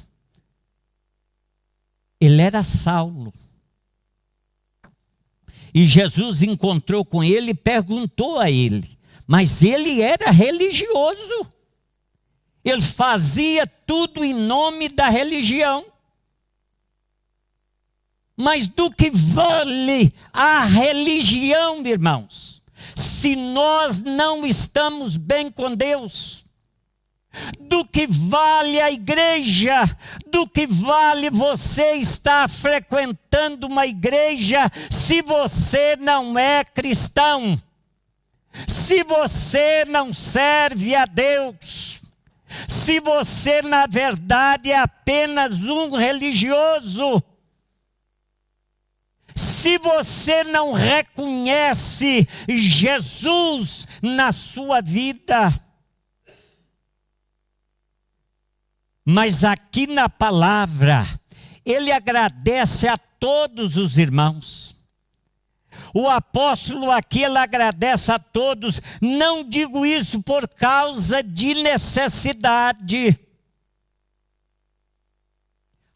ele era Saulo. E Jesus encontrou com ele e perguntou a ele, mas ele era religioso. Ele fazia tudo em nome da religião. Mas do que vale a religião, irmãos, se nós não estamos bem com Deus? Do que vale a igreja? Do que vale você estar frequentando uma igreja se você não é cristão? Se você não serve a Deus? Se você, na verdade, é apenas um religioso? Se você não reconhece Jesus na sua vida, mas aqui na palavra, ele agradece a todos os irmãos. O apóstolo aqui, ele agradece a todos. Não digo isso por causa de necessidade.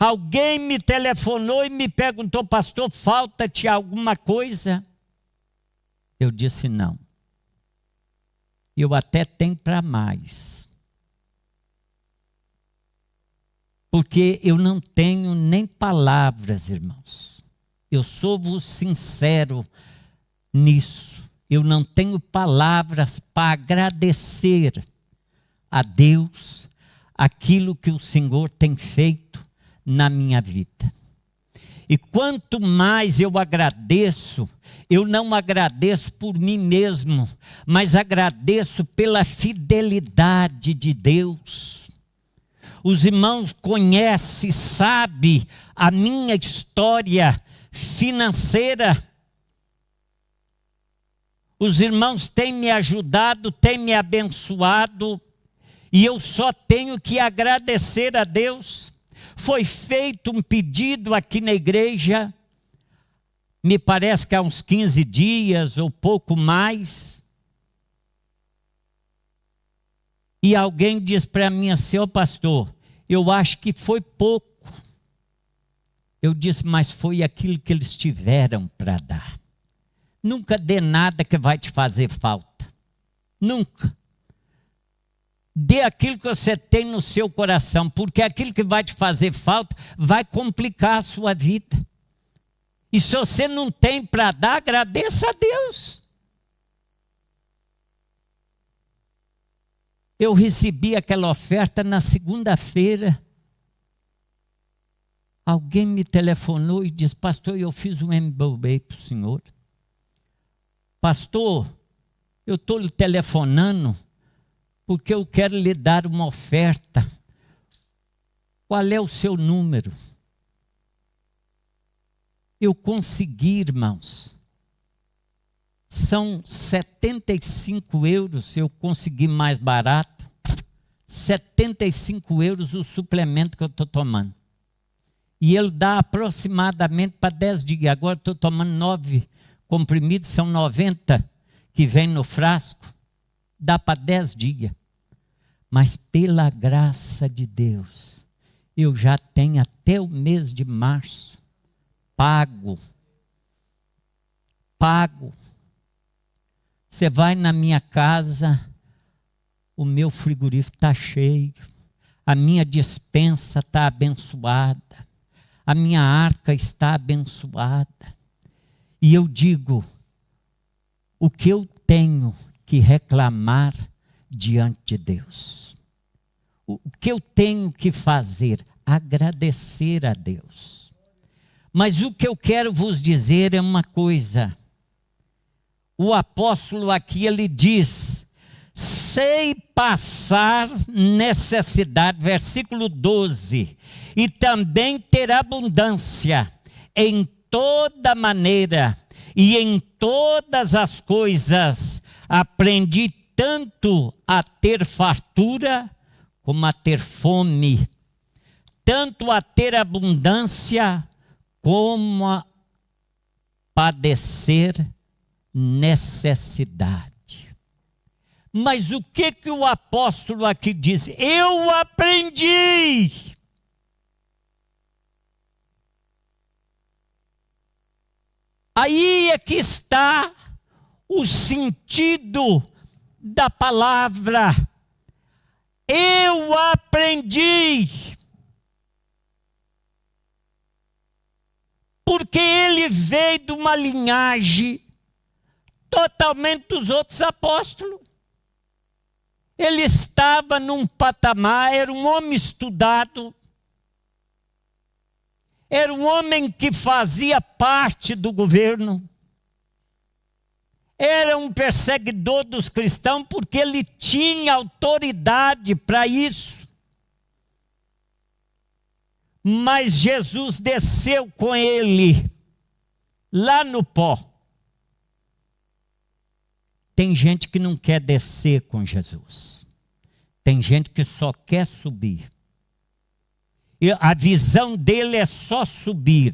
Alguém me telefonou e me perguntou: pastor, falta-te alguma coisa? Eu disse não. Eu até tenho para mais. Porque eu não tenho nem palavras, irmãos. Eu sou-vos sincero nisso. Eu não tenho palavras para agradecer a Deus aquilo que o Senhor tem feito na minha vida. E quanto mais eu agradeço, eu não agradeço por mim mesmo, mas agradeço pela fidelidade de Deus. Os irmãos conhecem, sabem a minha história financeira. Os irmãos têm me ajudado, têm me abençoado, e eu só tenho que agradecer a Deus. Foi feito um pedido aqui na igreja, me parece que há uns 15 dias ou pouco mais. E alguém diz para mim assim: ô pastor, eu acho que foi pouco. Eu disse: mas foi aquilo que eles tiveram para dar. Nunca dê nada que vai te fazer falta. Nunca. Dê aquilo que você tem no seu coração, porque aquilo que vai te fazer falta vai complicar a sua vida. E se você não tem para dar, agradeça a Deus. Eu recebi aquela oferta na segunda-feira. Alguém me telefonou e disse: pastor, eu fiz um MBA para o senhor. Pastor, eu estou lhe telefonando porque eu quero lhe dar uma oferta. Qual é o seu número? Eu consegui, irmãos. São 75 euros, eu consegui mais barato. 75 euros o suplemento que eu estou tomando. E ele dá aproximadamente para 10 dias. Agora estou tomando 9 comprimidos, são 90 que vem no frasco. Dá para 10 dias. Mas pela graça de Deus, eu já tenho até o mês de março pago. Você vai na minha casa, o meu frigorífico está cheio, a minha despensa está abençoada, a minha arca está abençoada. E eu digo, o que eu tenho que reclamar diante de Deus? O que eu tenho que fazer? Agradecer a Deus. Mas o que eu quero vos dizer é uma coisa. O apóstolo aqui, ele diz: sei passar necessidade, versículo 12, e também ter abundância em toda maneira e em todas as coisas. Aprendi tanto a ter fartura como a ter fome, tanto a ter abundância como a padecer necessidade. Mas o que o apóstolo aqui diz? Eu aprendi. Aí é que está o sentido da palavra. Eu aprendi. Porque ele veio de uma linhagem totalmente dos outros apóstolos. Ele estava num patamar, era um homem estudado, era um homem que fazia parte do governo, era um perseguidor dos cristãos, porque ele tinha autoridade para isso. Mas Jesus desceu com ele lá no pó. Tem gente que não quer descer com Jesus. Tem gente que só quer subir. E a visão dele é só subir.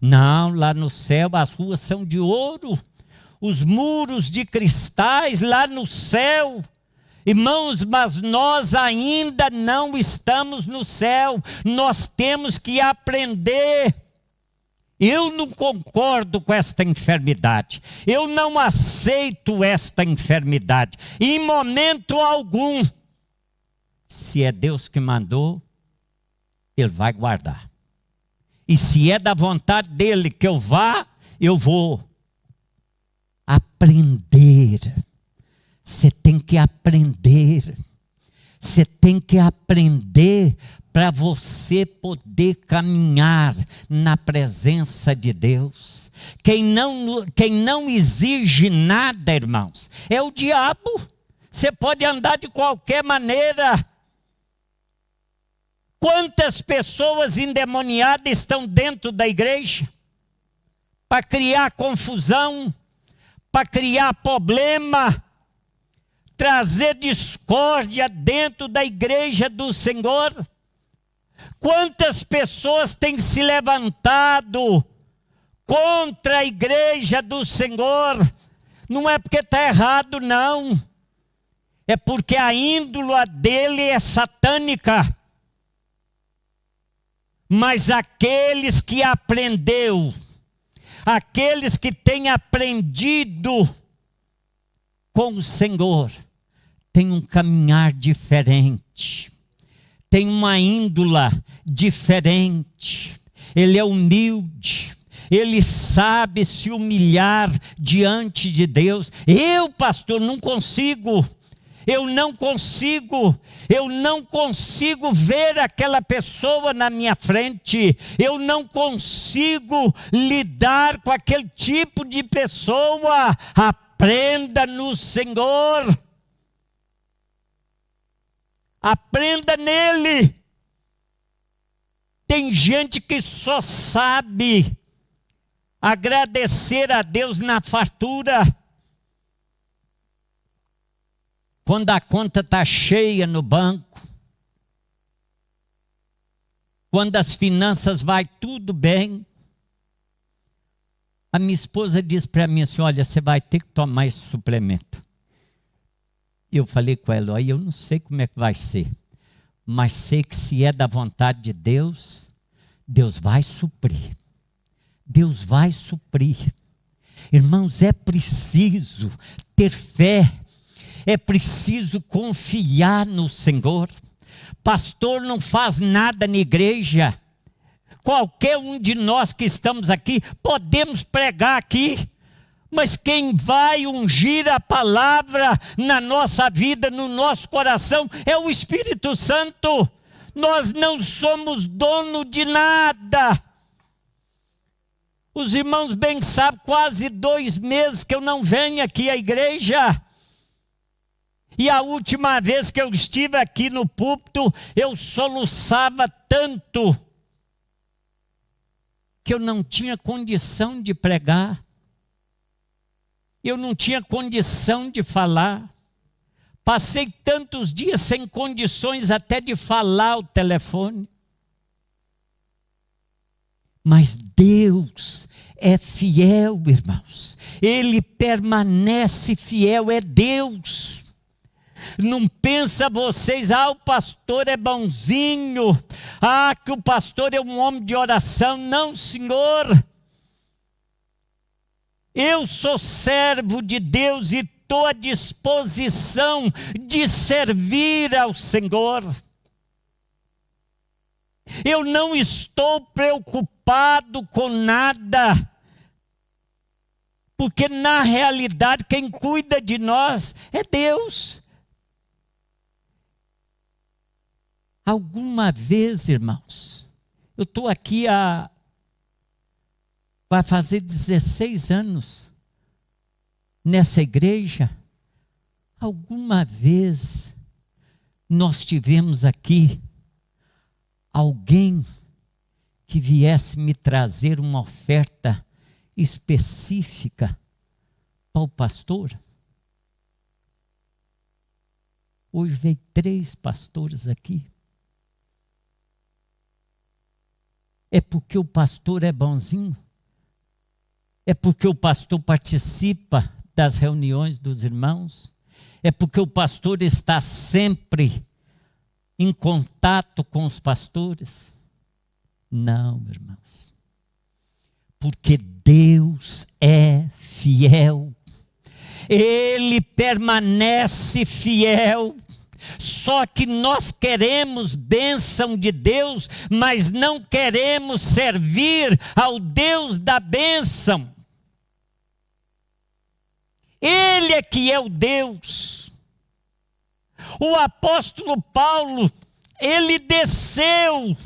Não, lá no céu as ruas são de ouro, os muros de cristais lá no céu. Irmãos, mas nós ainda não estamos no céu. Nós temos que aprender. Eu não concordo com esta enfermidade. Eu não aceito esta enfermidade. Em momento algum. Se é Deus que mandou, Ele vai guardar. E se é da vontade dEle que eu vá, eu vou aprender. Você tem que aprender. Você tem que aprender para você poder caminhar na presença de Deus. Quem não exige nada, irmãos, é o diabo. Você pode andar de qualquer maneira. Quantas pessoas endemoniadas estão dentro da igreja? Para criar confusão, para criar problema, trazer discórdia dentro da igreja do Senhor. Quantas pessoas têm se levantado contra a igreja do Senhor? Não é porque está errado, não. É porque a índole dele é satânica. Mas aqueles que aprendeu, aqueles que têm aprendido com o Senhor, têm um caminhar diferente. Tem uma índole diferente. Ele é humilde. Ele sabe se humilhar diante de Deus. Eu, pastor, não consigo. Eu não consigo ver aquela pessoa na minha frente. Eu não consigo lidar com aquele tipo de pessoa. Aprenda no Senhor. Aprenda nele. Tem gente que só sabe agradecer a Deus na fartura. Quando a conta está cheia no banco, quando as finanças vai tudo bem, a minha esposa diz para mim assim, olha, você vai ter que tomar esse suplemento. Eu falei com ela, olha, eu não sei como é que vai ser, mas sei que se é da vontade de Deus, Deus vai suprir. Deus vai suprir. Irmãos, é preciso ter fé. É preciso confiar no Senhor. Pastor não faz nada na igreja. Qualquer um de nós que estamos aqui, podemos pregar aqui. Mas quem vai ungir a palavra na nossa vida, no nosso coração, é o Espírito Santo. Nós não somos dono de nada. Os irmãos bem sabem, quase 2 meses que eu não venho aqui à igreja. E a última vez que eu estive aqui no púlpito, eu soluçava tanto que eu não tinha condição de pregar. Eu não tinha condição de falar. Passei tantos dias sem condições até de falar ao telefone. Mas Deus é fiel, irmãos. Ele permanece fiel, é Deus. Não pensa vocês, o pastor é bonzinho, que o pastor é um homem de oração. Não, senhor. Eu sou servo de Deus e estou à disposição de servir ao Senhor. Eu não estou preocupado com nada, porque na realidade quem cuida de nós é Deus. Alguma vez, irmãos, eu estou aqui vai fazer 16 anos nessa igreja. Alguma vez nós tivemos aqui alguém que viesse me trazer uma oferta específica para o pastor? Hoje veio 3 pastores aqui. É porque o pastor é bonzinho? É porque o pastor participa das reuniões dos irmãos? É porque o pastor está sempre em contato com os pastores? Não, irmãos. Porque Deus é fiel. Ele permanece fiel. Só que nós queremos bênção de Deus, mas não queremos servir ao Deus da bênção. Ele é que é o Deus. O apóstolo Paulo, ele desceu.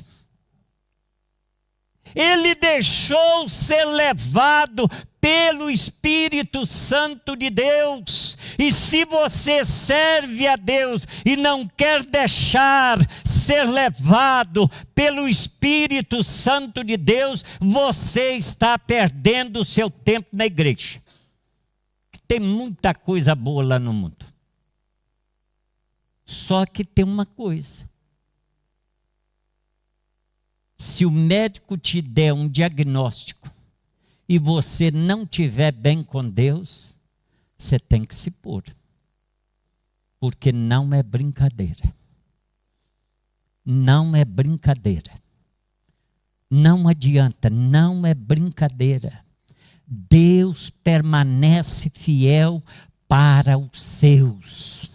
Ele deixou ser levado pelo Espírito Santo de Deus. E se você serve a Deus e não quer deixar ser levado pelo Espírito Santo de Deus, você está perdendo o seu tempo na igreja. Tem muita coisa boa lá no mundo. Só que tem uma coisa. Se o médico te der um diagnóstico e você não estiver bem com Deus, você tem que se pôr. Porque não é brincadeira. Não é brincadeira. Não adianta, não é brincadeira. Deus permanece fiel para os seus.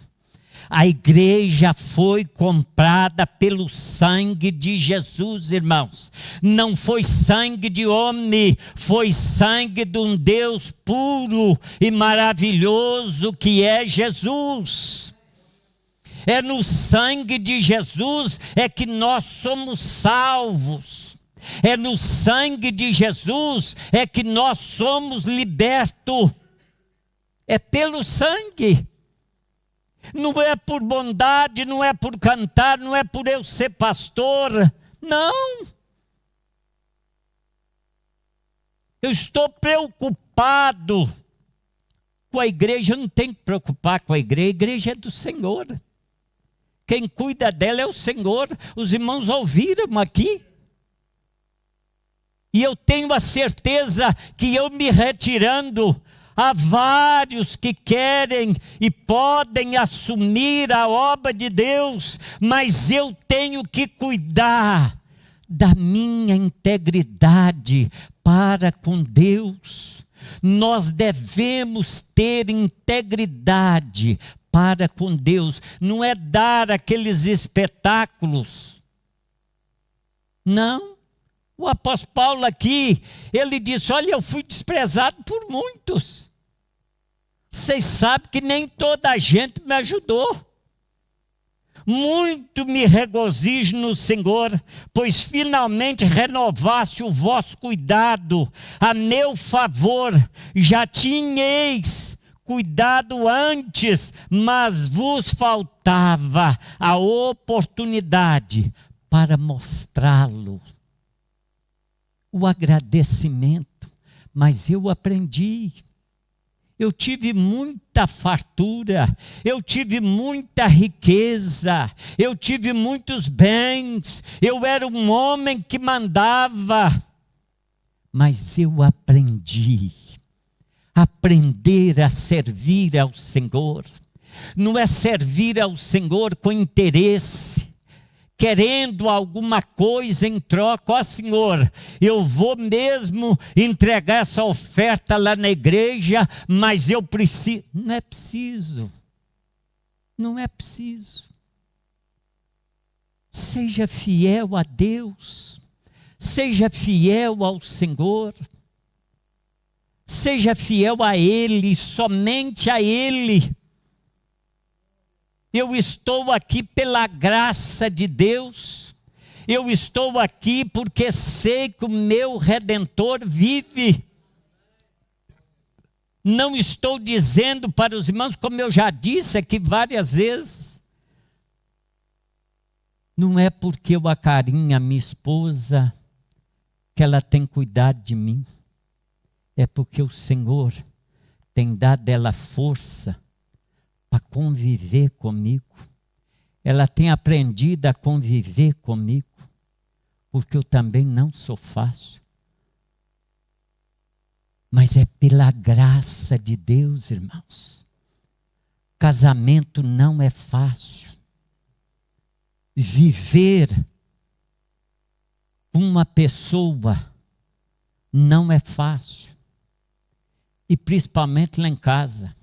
A igreja foi comprada pelo sangue de Jesus, irmãos. Não foi sangue de homem, foi sangue de um Deus puro e maravilhoso que é Jesus. É no sangue de Jesus é que nós somos salvos. É no sangue de Jesus é que nós somos libertos. É pelo sangue. Não é por bondade, não é por cantar, não é por eu ser pastor. Não. Eu estou preocupado com a igreja. Eu não tenho que preocupar com a igreja é do Senhor. Quem cuida dela é o Senhor. Os irmãos ouviram aqui. E eu tenho a certeza que eu me retirando, há vários que querem e podem assumir a obra de Deus, mas eu tenho que cuidar da minha integridade para com Deus. Nós devemos ter integridade para com Deus. Não é dar aqueles espetáculos. Não. O apóstolo Paulo aqui, ele disse, olha, eu fui desprezado por muitos. Vocês sabem que nem toda a gente me ajudou. Muito me regozijo no Senhor, pois finalmente renovaste o vosso cuidado a meu favor. Já tinhais cuidado antes, mas vos faltava a oportunidade para mostrá-lo. O agradecimento, mas eu aprendi. Eu tive muita fartura, eu tive muita riqueza, eu tive muitos bens, eu era um homem que mandava, mas eu aprendi. Aprender a servir ao Senhor, não é servir ao Senhor com interesse, querendo alguma coisa em troca. Ó Senhor, eu vou mesmo entregar essa oferta lá na igreja, mas eu preciso. Não é preciso. Não é preciso. Seja fiel a Deus. Seja fiel ao Senhor. Seja fiel a Ele, somente a Ele. Eu estou aqui pela graça de Deus. Eu estou aqui porque sei que o meu Redentor vive. Não estou dizendo para os irmãos, como eu já disse aqui várias vezes. Não é porque eu acarinho a minha esposa que ela tem cuidado de mim. é porque o Senhor tem dado ela força para conviver comigo. Ela tem aprendido a conviver comigo, porque eu também não sou fácil. Mas é pela graça de Deus, irmãos. Casamento não é fácil. Viver uma pessoa não é fácil. E principalmente lá em casa.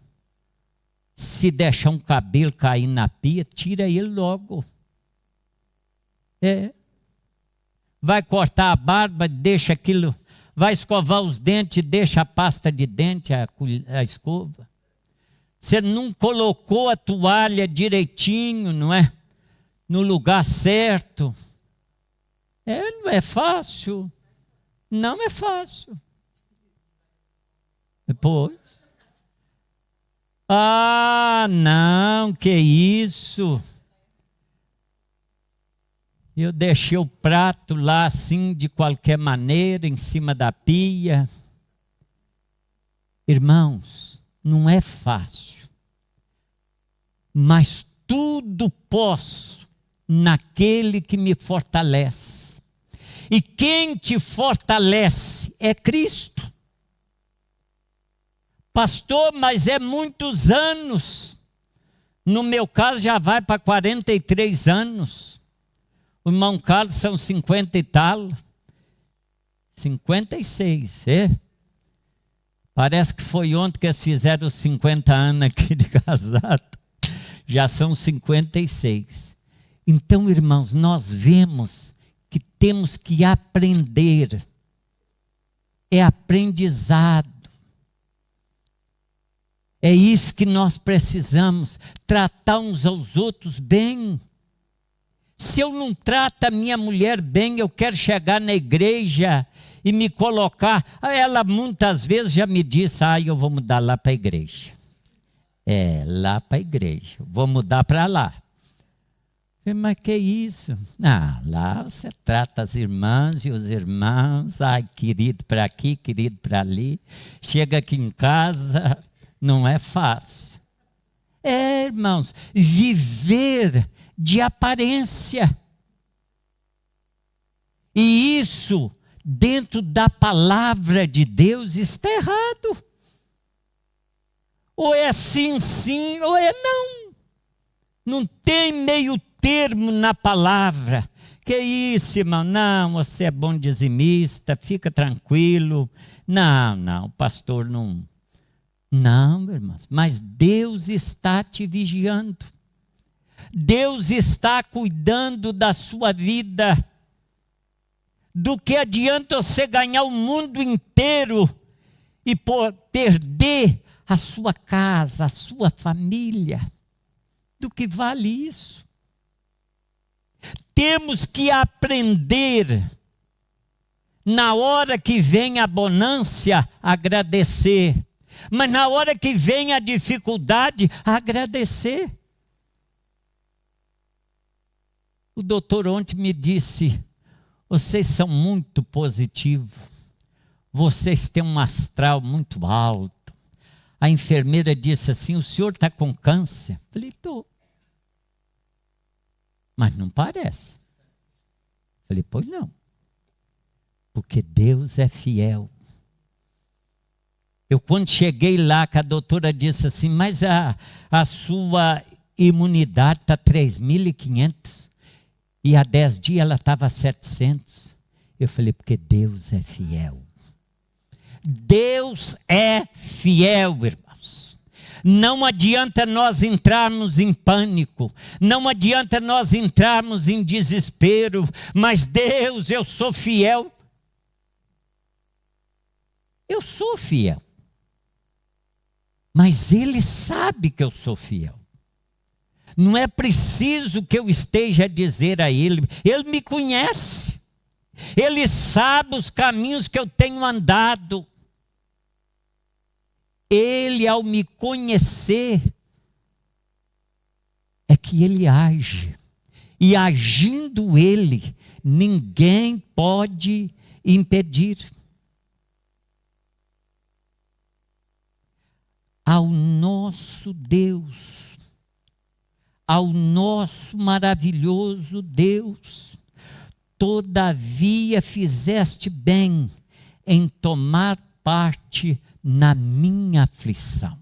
Se deixar um cabelo cair na pia, tira ele logo. Vai cortar a barba, deixa aquilo. Vai escovar os dentes, deixa a pasta de dente, a escova. Você não colocou a toalha direitinho, não é? No lugar certo. Não é fácil. Não é fácil. Depois. Não, que isso. Eu deixei o prato lá assim, de qualquer maneira, em cima da pia. Irmãos, não é fácil. Mas tudo posso naquele que me fortalece. E quem te fortalece é Cristo. Pastor, mas é muitos anos. No meu caso já vai para 43 anos. O irmão Carlos são 50 e tal. 56, Parece que foi ontem que eles fizeram os 50 anos aqui de casado. Já são 56. Então, irmãos, nós vemos que temos que aprender. É aprendizado. É isso que nós precisamos, tratar uns aos outros bem. Se eu não trato a minha mulher bem, eu quero chegar na igreja e me colocar. Ela muitas vezes já me disse, eu vou mudar lá para a igreja. Lá para a igreja, vou mudar para lá. Eu falei, mas que isso? Lá você trata as irmãs e os irmãos, querido para aqui, querido para ali. Chega aqui em casa, não é fácil. Irmãos, viver de aparência. E isso, dentro da palavra de Deus, está errado. Ou é sim, sim, ou é não. Não tem meio termo na palavra. Que isso, irmão? Não, você é bom dizimista, fica tranquilo. Não, pastor não. Não, irmãos, mas Deus está te vigiando. Deus está cuidando da sua vida. Do que adianta você ganhar o mundo inteiro e perder a sua casa, a sua família? Do que vale isso? Temos que aprender, na hora que vem a bonança, agradecer. Mas na hora que vem a dificuldade, agradecer. O doutor ontem me disse, vocês são muito positivos, vocês têm um astral muito alto. A enfermeira disse assim, o senhor está com câncer? Eu falei, estou. Mas não parece. Eu falei, pois não. Porque Deus é fiel. Eu quando cheguei lá, que a doutora disse assim, mas a sua imunidade está 3.500. E há 10 dias ela estava a 700. Eu falei, porque Deus é fiel. Deus é fiel, irmãos. Não adianta nós entrarmos em pânico. Não adianta nós entrarmos em desespero. Mas Deus, eu sou fiel. Eu sou fiel. Mas Ele sabe que eu sou fiel. Não é preciso que eu esteja a dizer a Ele. Ele me conhece. Ele sabe os caminhos que eu tenho andado. Ele, ao me conhecer, é que Ele age. E agindo Ele, ninguém pode impedir. ao nosso Deus, ao nosso maravilhoso Deus. Todavia fizeste bem em tomar parte na minha aflição.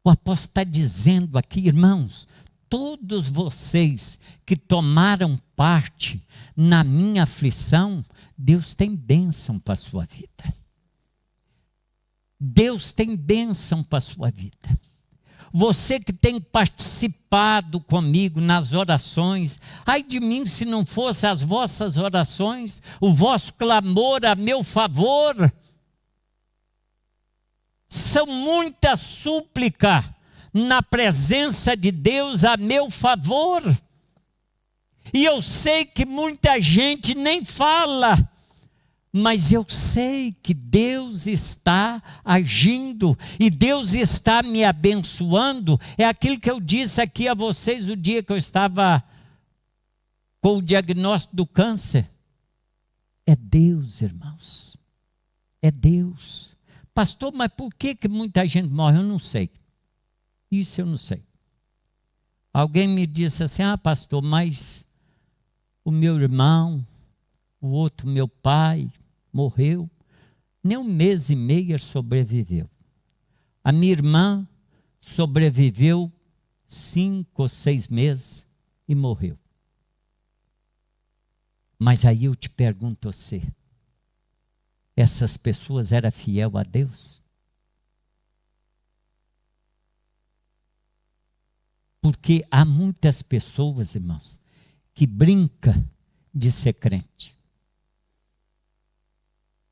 O apóstolo está dizendo aqui, irmãos, todos vocês que tomaram parte na minha aflição, Deus tem bênção para a sua vida. Deus tem bênção para a sua vida. Você que tem participado comigo nas orações, ai de mim se não fossem as vossas orações, o vosso clamor a meu favor. São muitas súplicas na presença de Deus a meu favor. E eu sei que muita gente nem fala, mas eu sei que Deus está agindo e Deus está me abençoando. É aquilo que eu disse aqui a vocês o dia que eu estava com o diagnóstico do câncer. É Deus, irmãos. É Deus. Pastor, mas por que muita gente morre? Eu não sei. Isso eu não sei. Alguém me disse assim, pastor, mas o meu irmão, o outro, meu pai, morreu. Nem 1 mês e meio sobreviveu. A minha irmã sobreviveu 5 ou 6 meses e morreu. Mas aí eu te pergunto a você, essas pessoas eram fiel a Deus? Porque há muitas pessoas, irmãos, que brincam de ser crente.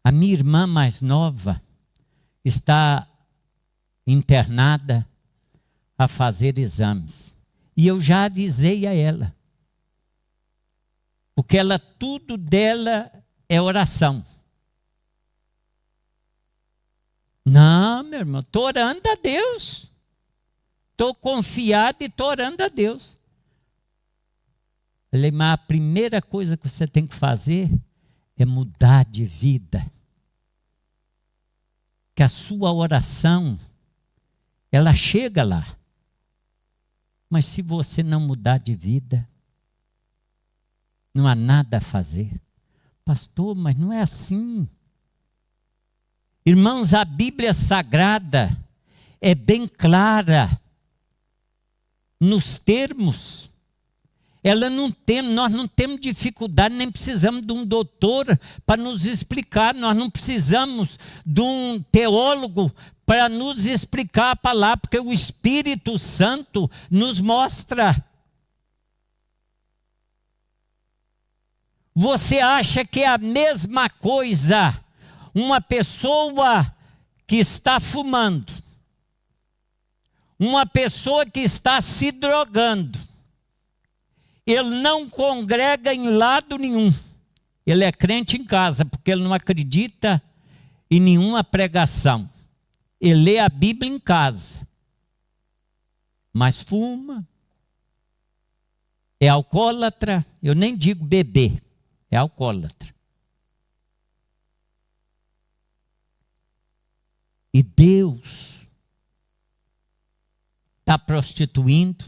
A minha irmã mais nova está internada a fazer exames. E eu já avisei a ela. Porque tudo dela é oração. Não, meu irmão, estou orando a Deus. Estou confiado e estou orando a Deus. Falei, mas a primeira coisa que você tem que fazer é mudar de vida. Que a sua oração, ela chega lá. Mas se você não mudar de vida, não há nada a fazer. Pastor, mas não é assim. Irmãos, a Bíblia Sagrada é bem clara nos termos. Nós não temos dificuldade, nem precisamos de um doutor para nos explicar, nós não precisamos de um teólogo para nos explicar a palavra, porque o Espírito Santo nos mostra. Você acha que é a mesma coisa uma pessoa que está fumando, uma pessoa que está se drogando? Ele não congrega em lado nenhum. Ele é crente em casa, porque ele não acredita em nenhuma pregação. Ele lê a Bíblia em casa, mas fuma. É alcoólatra. Eu nem digo beber, é alcoólatra. E Deus está prostituindo,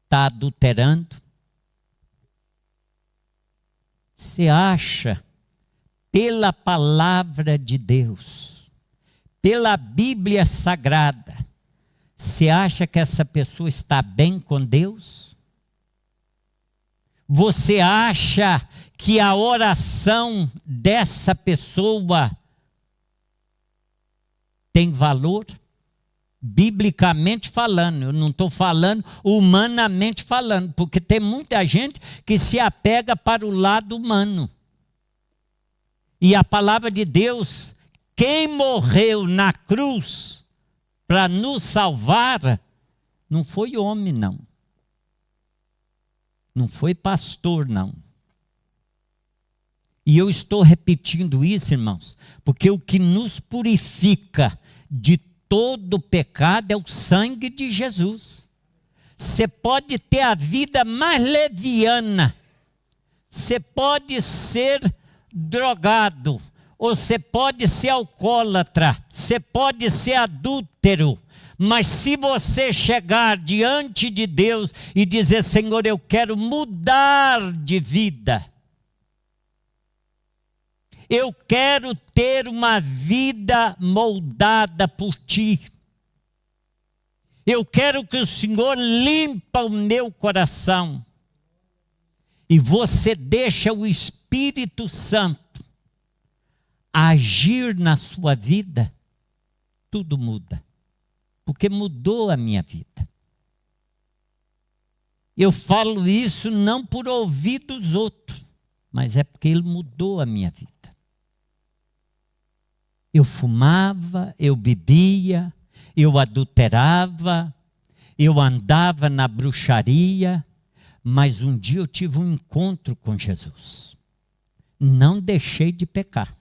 está adulterando. Você acha, pela palavra de Deus, pela Bíblia Sagrada, você acha que essa pessoa está bem com Deus? Você acha que a oração dessa pessoa tem valor? Biblicamente falando, eu não estou falando humanamente falando, porque tem muita gente que se apega para o lado humano. E a palavra de Deus, quem morreu na cruz para nos salvar, não foi homem, não. Não foi pastor, não. E eu estou repetindo isso, irmãos, porque o que nos purifica de todo pecado é o sangue de Jesus. Você pode ter a vida mais leviana, você pode ser drogado, você pode ser alcoólatra, você pode ser adúltero, mas se você chegar diante de Deus e dizer: Senhor, eu quero mudar de vida, eu quero ter uma vida moldada por Ti, eu quero que o Senhor limpa o meu coração, e você deixa o Espírito Santo agir na sua vida, tudo muda. Porque mudou a minha vida. Eu falo isso não por ouvir dos outros, mas é porque Ele mudou a minha vida. Eu fumava, eu bebia, eu adulterava, eu andava na bruxaria, mas um dia eu tive um encontro com Jesus. Não deixei de pecar.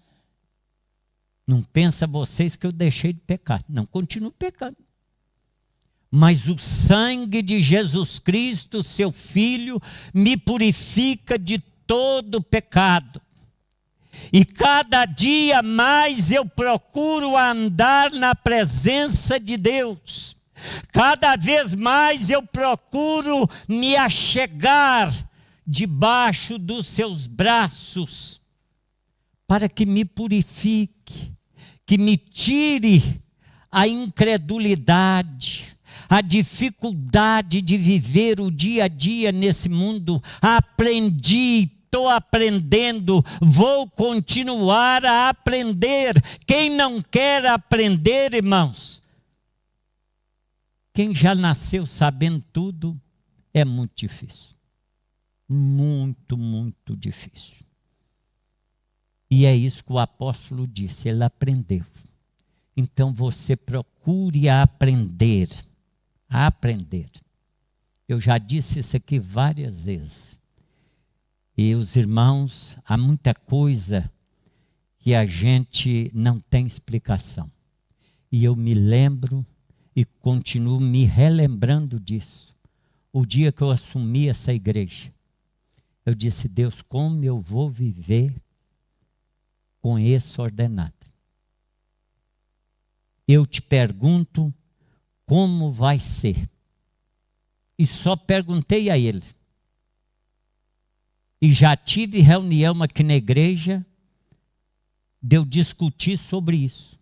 Não pensa vocês que eu deixei de pecar. Não, continuo pecando. Mas o sangue de Jesus Cristo, seu Filho, me purifica de todo pecado. E cada dia mais eu procuro andar na presença de Deus. Cada vez mais eu procuro me achegar debaixo dos seus braços, para que me purifique, que me tire a incredulidade, a dificuldade de viver o dia a dia nesse mundo. Aprendi, estou aprendendo, vou continuar a aprender. Quem não quer aprender, irmãos? Quem já nasceu sabendo tudo, é muito difícil. Muito, muito difícil. E é isso que o apóstolo disse, ele aprendeu. Então você procure aprender. Aprender. Eu já disse isso aqui várias vezes. E os irmãos, há muita coisa que a gente não tem explicação. E eu me lembro e continuo me relembrando disso. O dia que eu assumi essa igreja, eu disse: Deus, como eu vou viver com esse ordenado? Eu te pergunto, como vai ser? E só perguntei a ele. E já tive reunião aqui na igreja, de eu discutir sobre isso.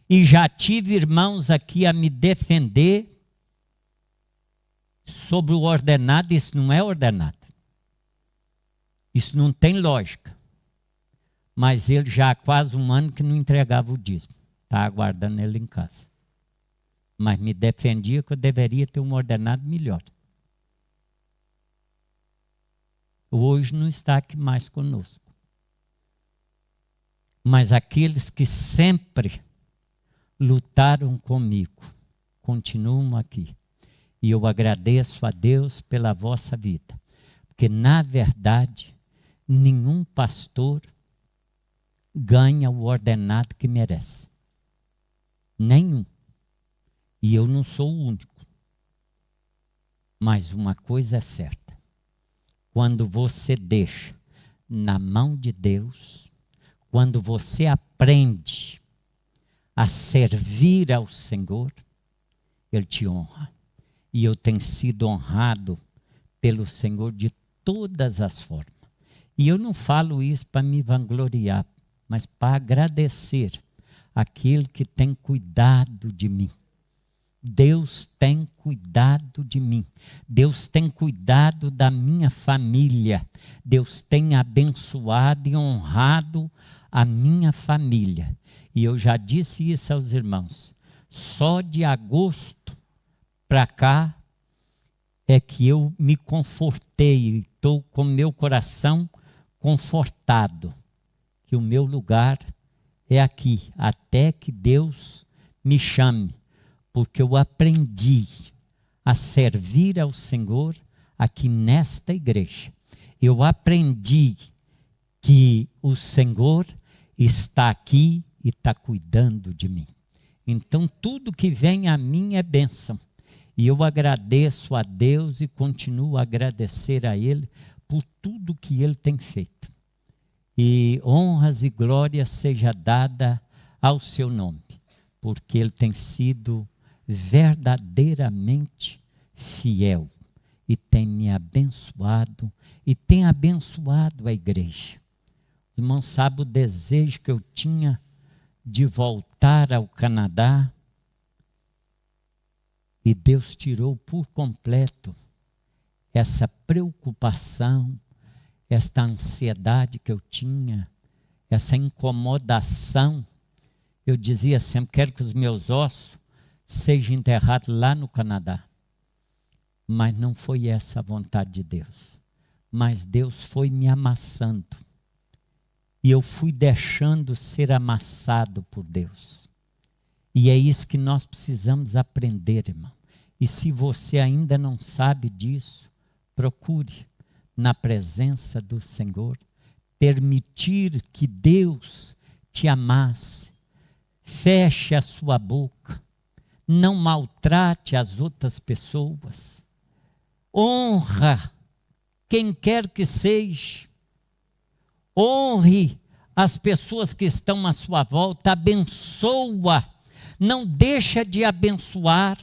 E já tive irmãos aqui a me defender sobre o ordenado. Isso não é ordenado. Isso não tem lógica. Mas ele já há quase um ano que não entregava o dízimo. Está aguardando ele em casa. Mas me defendia que eu deveria ter um ordenado melhor. Hoje não está aqui mais conosco. Mas aqueles que sempre lutaram comigo, continuam aqui. E eu agradeço a Deus pela vossa vida. Porque, na verdade, nenhum pastor ganha o ordenado que merece. Nenhum. E eu não sou o único. Mas uma coisa é certa. Quando você deixa na mão de Deus, quando você aprende a servir ao Senhor, Ele te honra. E eu tenho sido honrado pelo Senhor de todas as formas. E eu não falo isso para me vangloriar, mas para agradecer aquele que tem cuidado de mim. Deus tem cuidado de mim. Deus tem cuidado da minha família. Deus tem abençoado e honrado a minha família. E eu já disse isso aos irmãos. Só de agosto para cá é que eu me confortei e estou com meu coração confortado. Que o meu lugar é aqui, até que Deus me chame. Porque eu aprendi a servir ao Senhor aqui nesta igreja. Eu aprendi que o Senhor está aqui e está cuidando de mim. Então tudo que vem a mim é bênção. E eu agradeço a Deus e continuo a agradecer a Ele por tudo que Ele tem feito. e honras e glórias seja dada ao seu nome, porque ele tem sido verdadeiramente fiel e tem me abençoado e tem abençoado a igreja. Os irmãos sabem o desejo que eu tinha de voltar ao Canadá, e Deus tirou por completo essa preocupação, esta ansiedade que eu tinha, essa incomodação. Eu dizia sempre, quero que os meus ossos sejam enterrados lá no Canadá. Mas não foi essa a vontade de Deus. Mas Deus foi me amassando. E eu fui deixando ser amassado por Deus. E é isso que nós precisamos aprender, irmão. E se você ainda não sabe disso, procure na presença do Senhor, permitir que Deus te amasse. Feche a sua boca, não maltrate as outras pessoas, honra quem quer que seja, honre as pessoas que estão à sua volta, abençoa, não deixa de abençoar.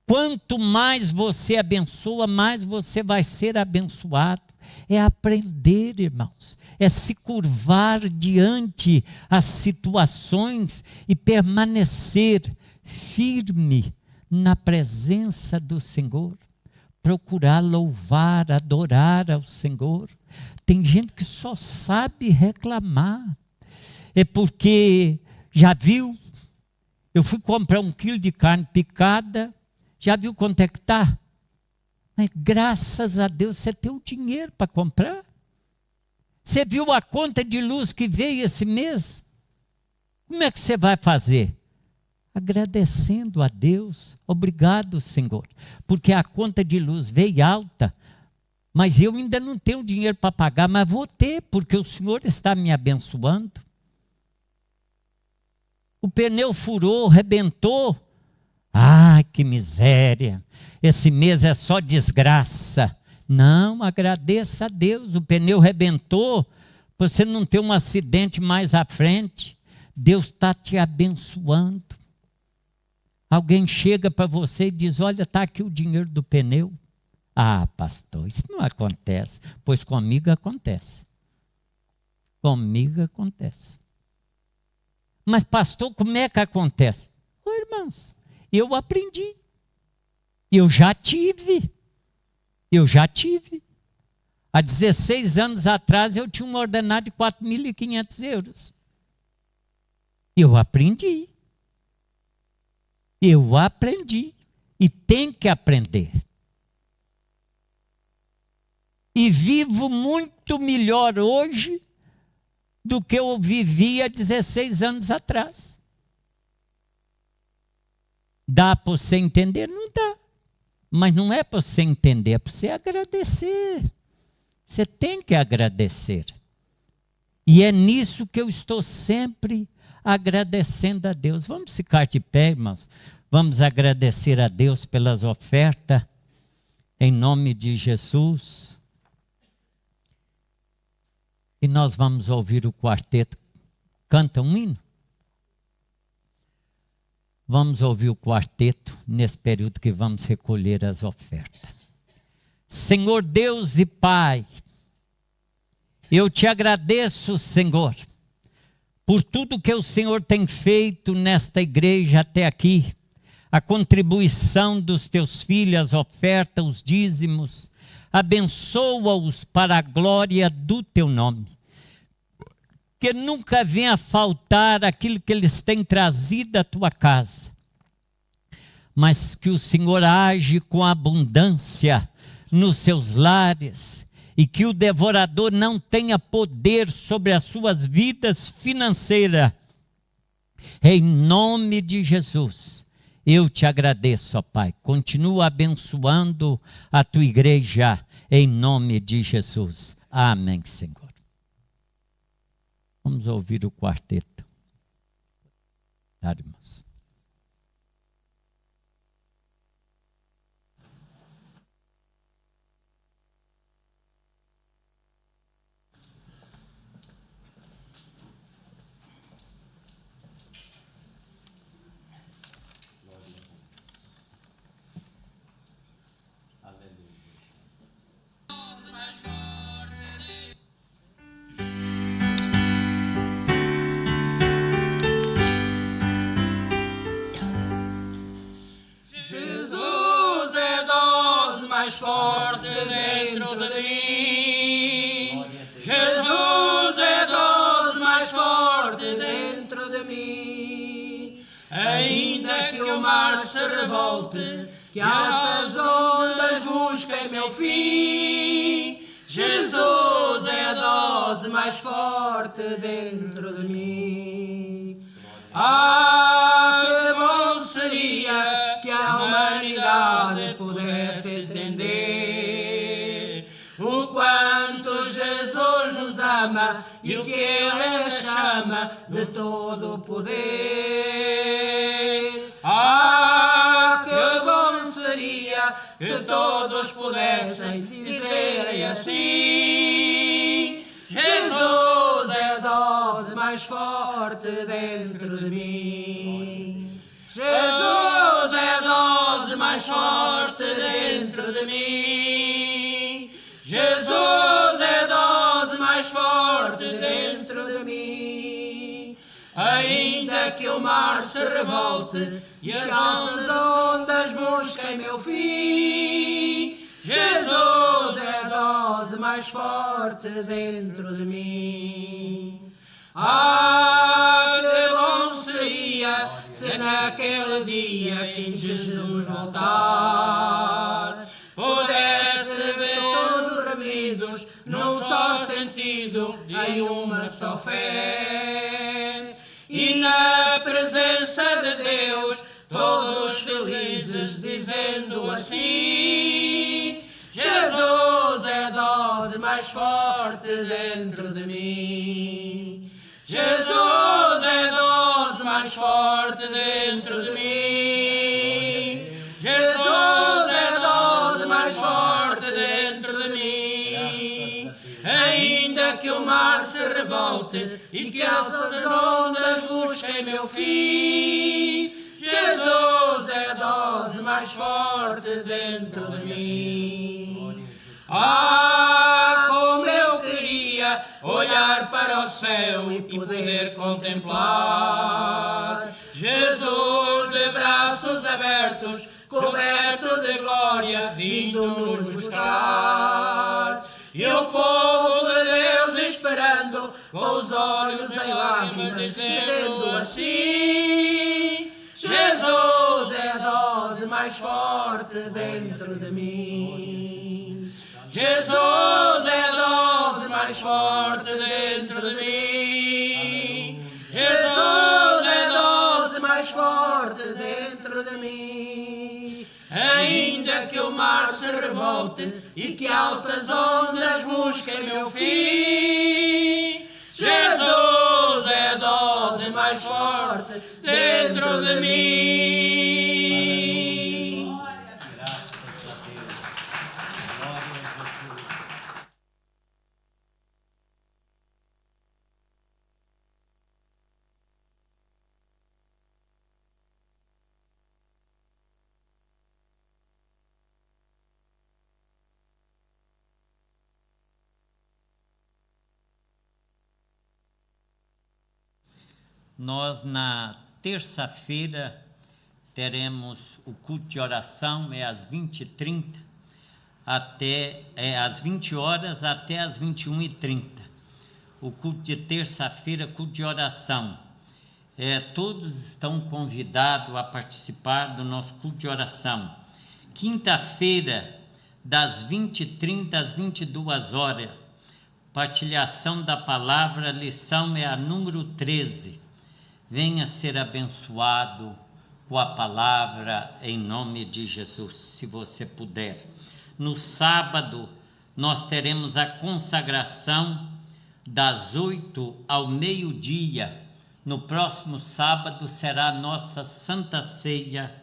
Quanto mais você abençoa, mais você vai ser abençoado. É aprender, irmãos, é se curvar diante as situações e permanecer firme na presença do Senhor, procurar louvar, adorar ao Senhor. Tem gente que só sabe reclamar, é porque, já viu, eu fui comprar 1 quilo de carne picada, já viu quanto é que está? Mas graças a Deus você tem o dinheiro para comprar. Você viu a conta de luz que veio esse mês? Como é que você vai fazer? Agradecendo a Deus. Obrigado, Senhor, porque a conta de luz veio alta, mas eu ainda não tenho dinheiro para pagar, mas vou ter, porque o Senhor está me abençoando. O pneu furou, rebentou. Ai, que miséria, esse mês é só desgraça. Não, agradeça a Deus, o pneu rebentou, você não tem um acidente mais à frente, Deus está te abençoando. Alguém chega para você e diz, olha, está aqui o dinheiro do pneu. Ah, pastor, isso não acontece, pois comigo acontece. Comigo acontece. Mas pastor, como é que acontece? Ô irmãos, eu aprendi, eu já tive, há 16 anos atrás eu tinha um ordenado de 4.500 euros, eu aprendi, e tem que aprender, e vivo muito melhor hoje do que eu vivia 16 anos atrás. Dá para você entender? Não dá. Mas não é para você entender, é para você agradecer. Você tem que agradecer. E é nisso que eu estou sempre agradecendo a Deus. Vamos ficar de pé, irmãos. Vamos agradecer a Deus pelas ofertas, em nome de Jesus. E nós vamos ouvir o quarteto. Canta um hino? Vamos ouvir o quarteto nesse período que vamos recolher as ofertas. Senhor Deus e Pai, eu te agradeço, Senhor, por tudo que o Senhor tem feito nesta igreja até aqui, a contribuição dos teus filhos, as ofertas, os dízimos, abençoa-os para a glória do teu nome. Que nunca venha a faltar aquilo que eles têm trazido à tua casa, mas que o Senhor age com abundância nos seus lares, e que o devorador não tenha poder sobre as suas vidas financeiras. Em nome de Jesus, eu te agradeço, ó Pai, continua abençoando a tua igreja, em nome de Jesus. Amém, Senhor. Vamos ouvir o quarteto. Tá, irmãos? de mim. Jesus é a dose mais forte dentro de mim. Ainda que o mar se revolte, que altas ondas busquem meu fim, Jesus é a dose mais forte dentro de mim. Ah, que bom seria que a humanidade pudesse entender o quanto Jesus nos ama e o que Ele chama de todo o poder. Ah, que bom seria se todos pudessem dizer assim: Jesus é a dose mais forte dentro de mim. Jesus é a dose mais forte dentro de mim. Jesus é a dose mais forte dentro de mim. Ainda que o mar se revolte e as altas ondas busquem meu fim, Jesus é a dose mais forte dentro de mim. Ah, que bom seria se naquele dia que Jesus voltar pudesse ver todos reunidos num só sentido, em uma só fé, e na presença de Deus todos felizes dizendo assim: Jesus é a dose mais forte dentro de mim. Jesus é a dose mais forte dentro de mim. Jesus é a dose mais forte dentro de mim. Ainda que o mar se revolte e que as ondas busquem meu fim, Jesus é a dose mais forte dentro de mim. Ah, como eu queria olhar para o céu e poder contemplar Jesus de braços abertos, coberto de glória, vindo nos buscar. E o povo de Deus esperando, com os olhos em lágrimas, dizendo assim: Jesus é a dose mais forte dentro de mim. Jesus é a dose mais forte dentro de mim. Jesus é a dose mais forte dentro de mim. Ainda que o mar se revolte e que altas ondas busquem meu fim, Jesus é a dose mais forte dentro de mim. Nós, na terça-feira, teremos o culto de oração, às 20h30, às 20 horas até às 21h30. O culto de terça-feira, culto de oração. Todos estão convidados a participar do nosso culto de oração. Quinta-feira, das 20h30 às 22 horas, partilhação da palavra, lição é a número 13. Venha ser abençoado com a palavra em nome de Jesus, se você puder. No sábado, nós teremos a consagração das 8 ao meio-dia. No próximo sábado será a nossa Santa Ceia.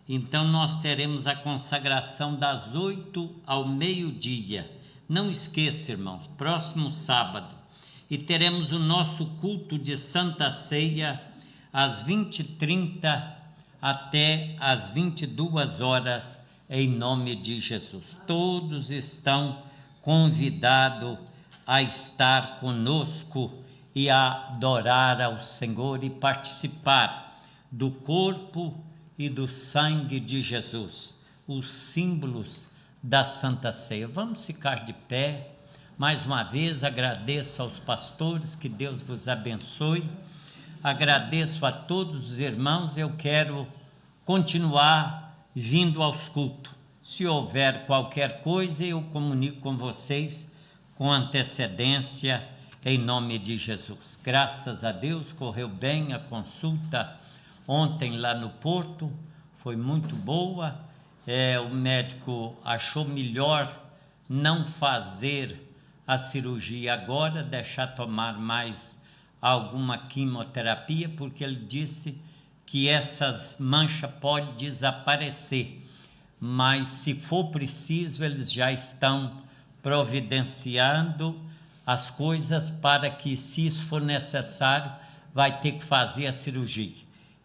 Então, nós teremos a consagração das 8 ao meio-dia. Não esqueça, irmãos, próximo sábado. E teremos o nosso culto de Santa Ceia às 20h30 até às 22 horas, em nome de Jesus. Todos estão convidados a estar conosco e a adorar ao Senhor e participar do corpo e do sangue de Jesus, os símbolos da Santa Ceia. Vamos ficar de pé. Mais uma vez agradeço aos pastores, que Deus vos abençoe. Agradeço a todos os irmãos. Eu quero continuar vindo aos cultos. Se houver qualquer coisa, eu comunico com vocês com antecedência, em nome de Jesus. Graças a Deus, correu bem a consulta ontem lá no Porto, foi muito boa. O médico achou melhor não fazer a cirurgia agora, deixar tomar mais alguma quimioterapia, porque ele disse que essas manchas podem desaparecer, mas se for preciso, eles já estão providenciando as coisas para que, se isso for necessário, vai ter que fazer a cirurgia.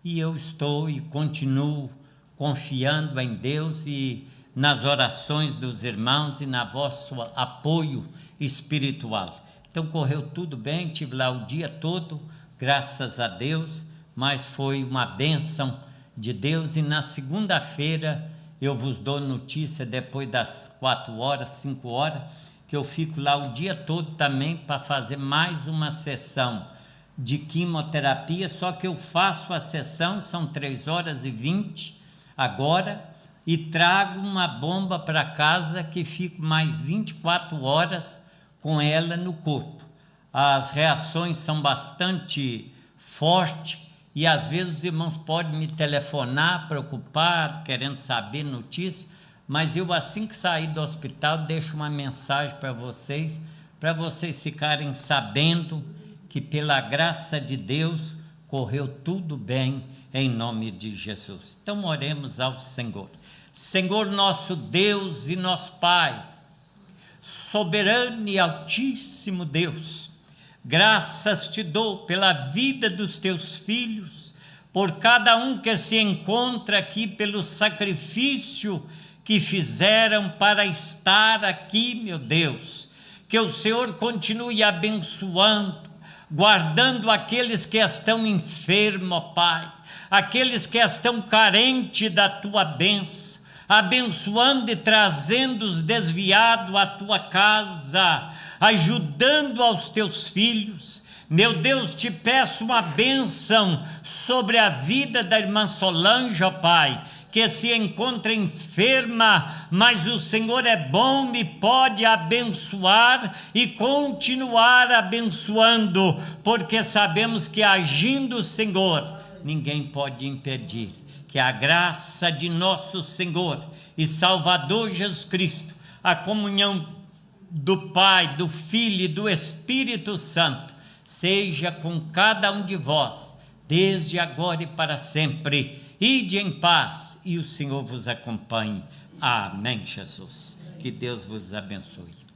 E eu estou e continuo confiando em Deus e nas orações dos irmãos e na vosso apoio espiritual. Então correu tudo bem, tive lá o dia todo, graças a Deus, mas foi uma bênção de Deus. E na segunda-feira eu vos dou notícia, depois das 4 horas, 5 horas, que eu fico lá o dia todo também para fazer mais uma sessão de quimioterapia, só que eu faço a sessão, são 3h20 agora, e trago uma bomba para casa que fico mais 24 horas com ela no corpo. As reações são bastante fortes e às vezes os irmãos podem me telefonar, preocupados, querendo saber notícias, mas eu, assim que sair do hospital, deixo uma mensagem para vocês ficarem sabendo que, pela graça de Deus, correu tudo bem em nome de Jesus. Então oremos ao Senhor. Senhor, nosso Deus e nosso Pai, soberano e altíssimo Deus, graças te dou pela vida dos teus filhos, por cada um que se encontra aqui, pelo sacrifício que fizeram para estar aqui, meu Deus. Que o Senhor continue abençoando, guardando aqueles que estão enfermos, ó Pai, aqueles que estão carentes da tua bênção, abençoando e trazendo os desviados à tua casa, ajudando aos teus filhos. Meu Deus, te peço uma bênção sobre a vida da irmã Solange, ó Pai, que se encontra enferma, mas o Senhor é bom e pode abençoar e continuar abençoando, porque sabemos que agindo o Senhor, ninguém pode impedir. Que a graça de nosso Senhor e Salvador Jesus Cristo, a comunhão do Pai, do Filho e do Espírito Santo, seja com cada um de vós, desde agora e para sempre. Ide em paz e o Senhor vos acompanhe. Amém, Jesus. Que Deus vos abençoe.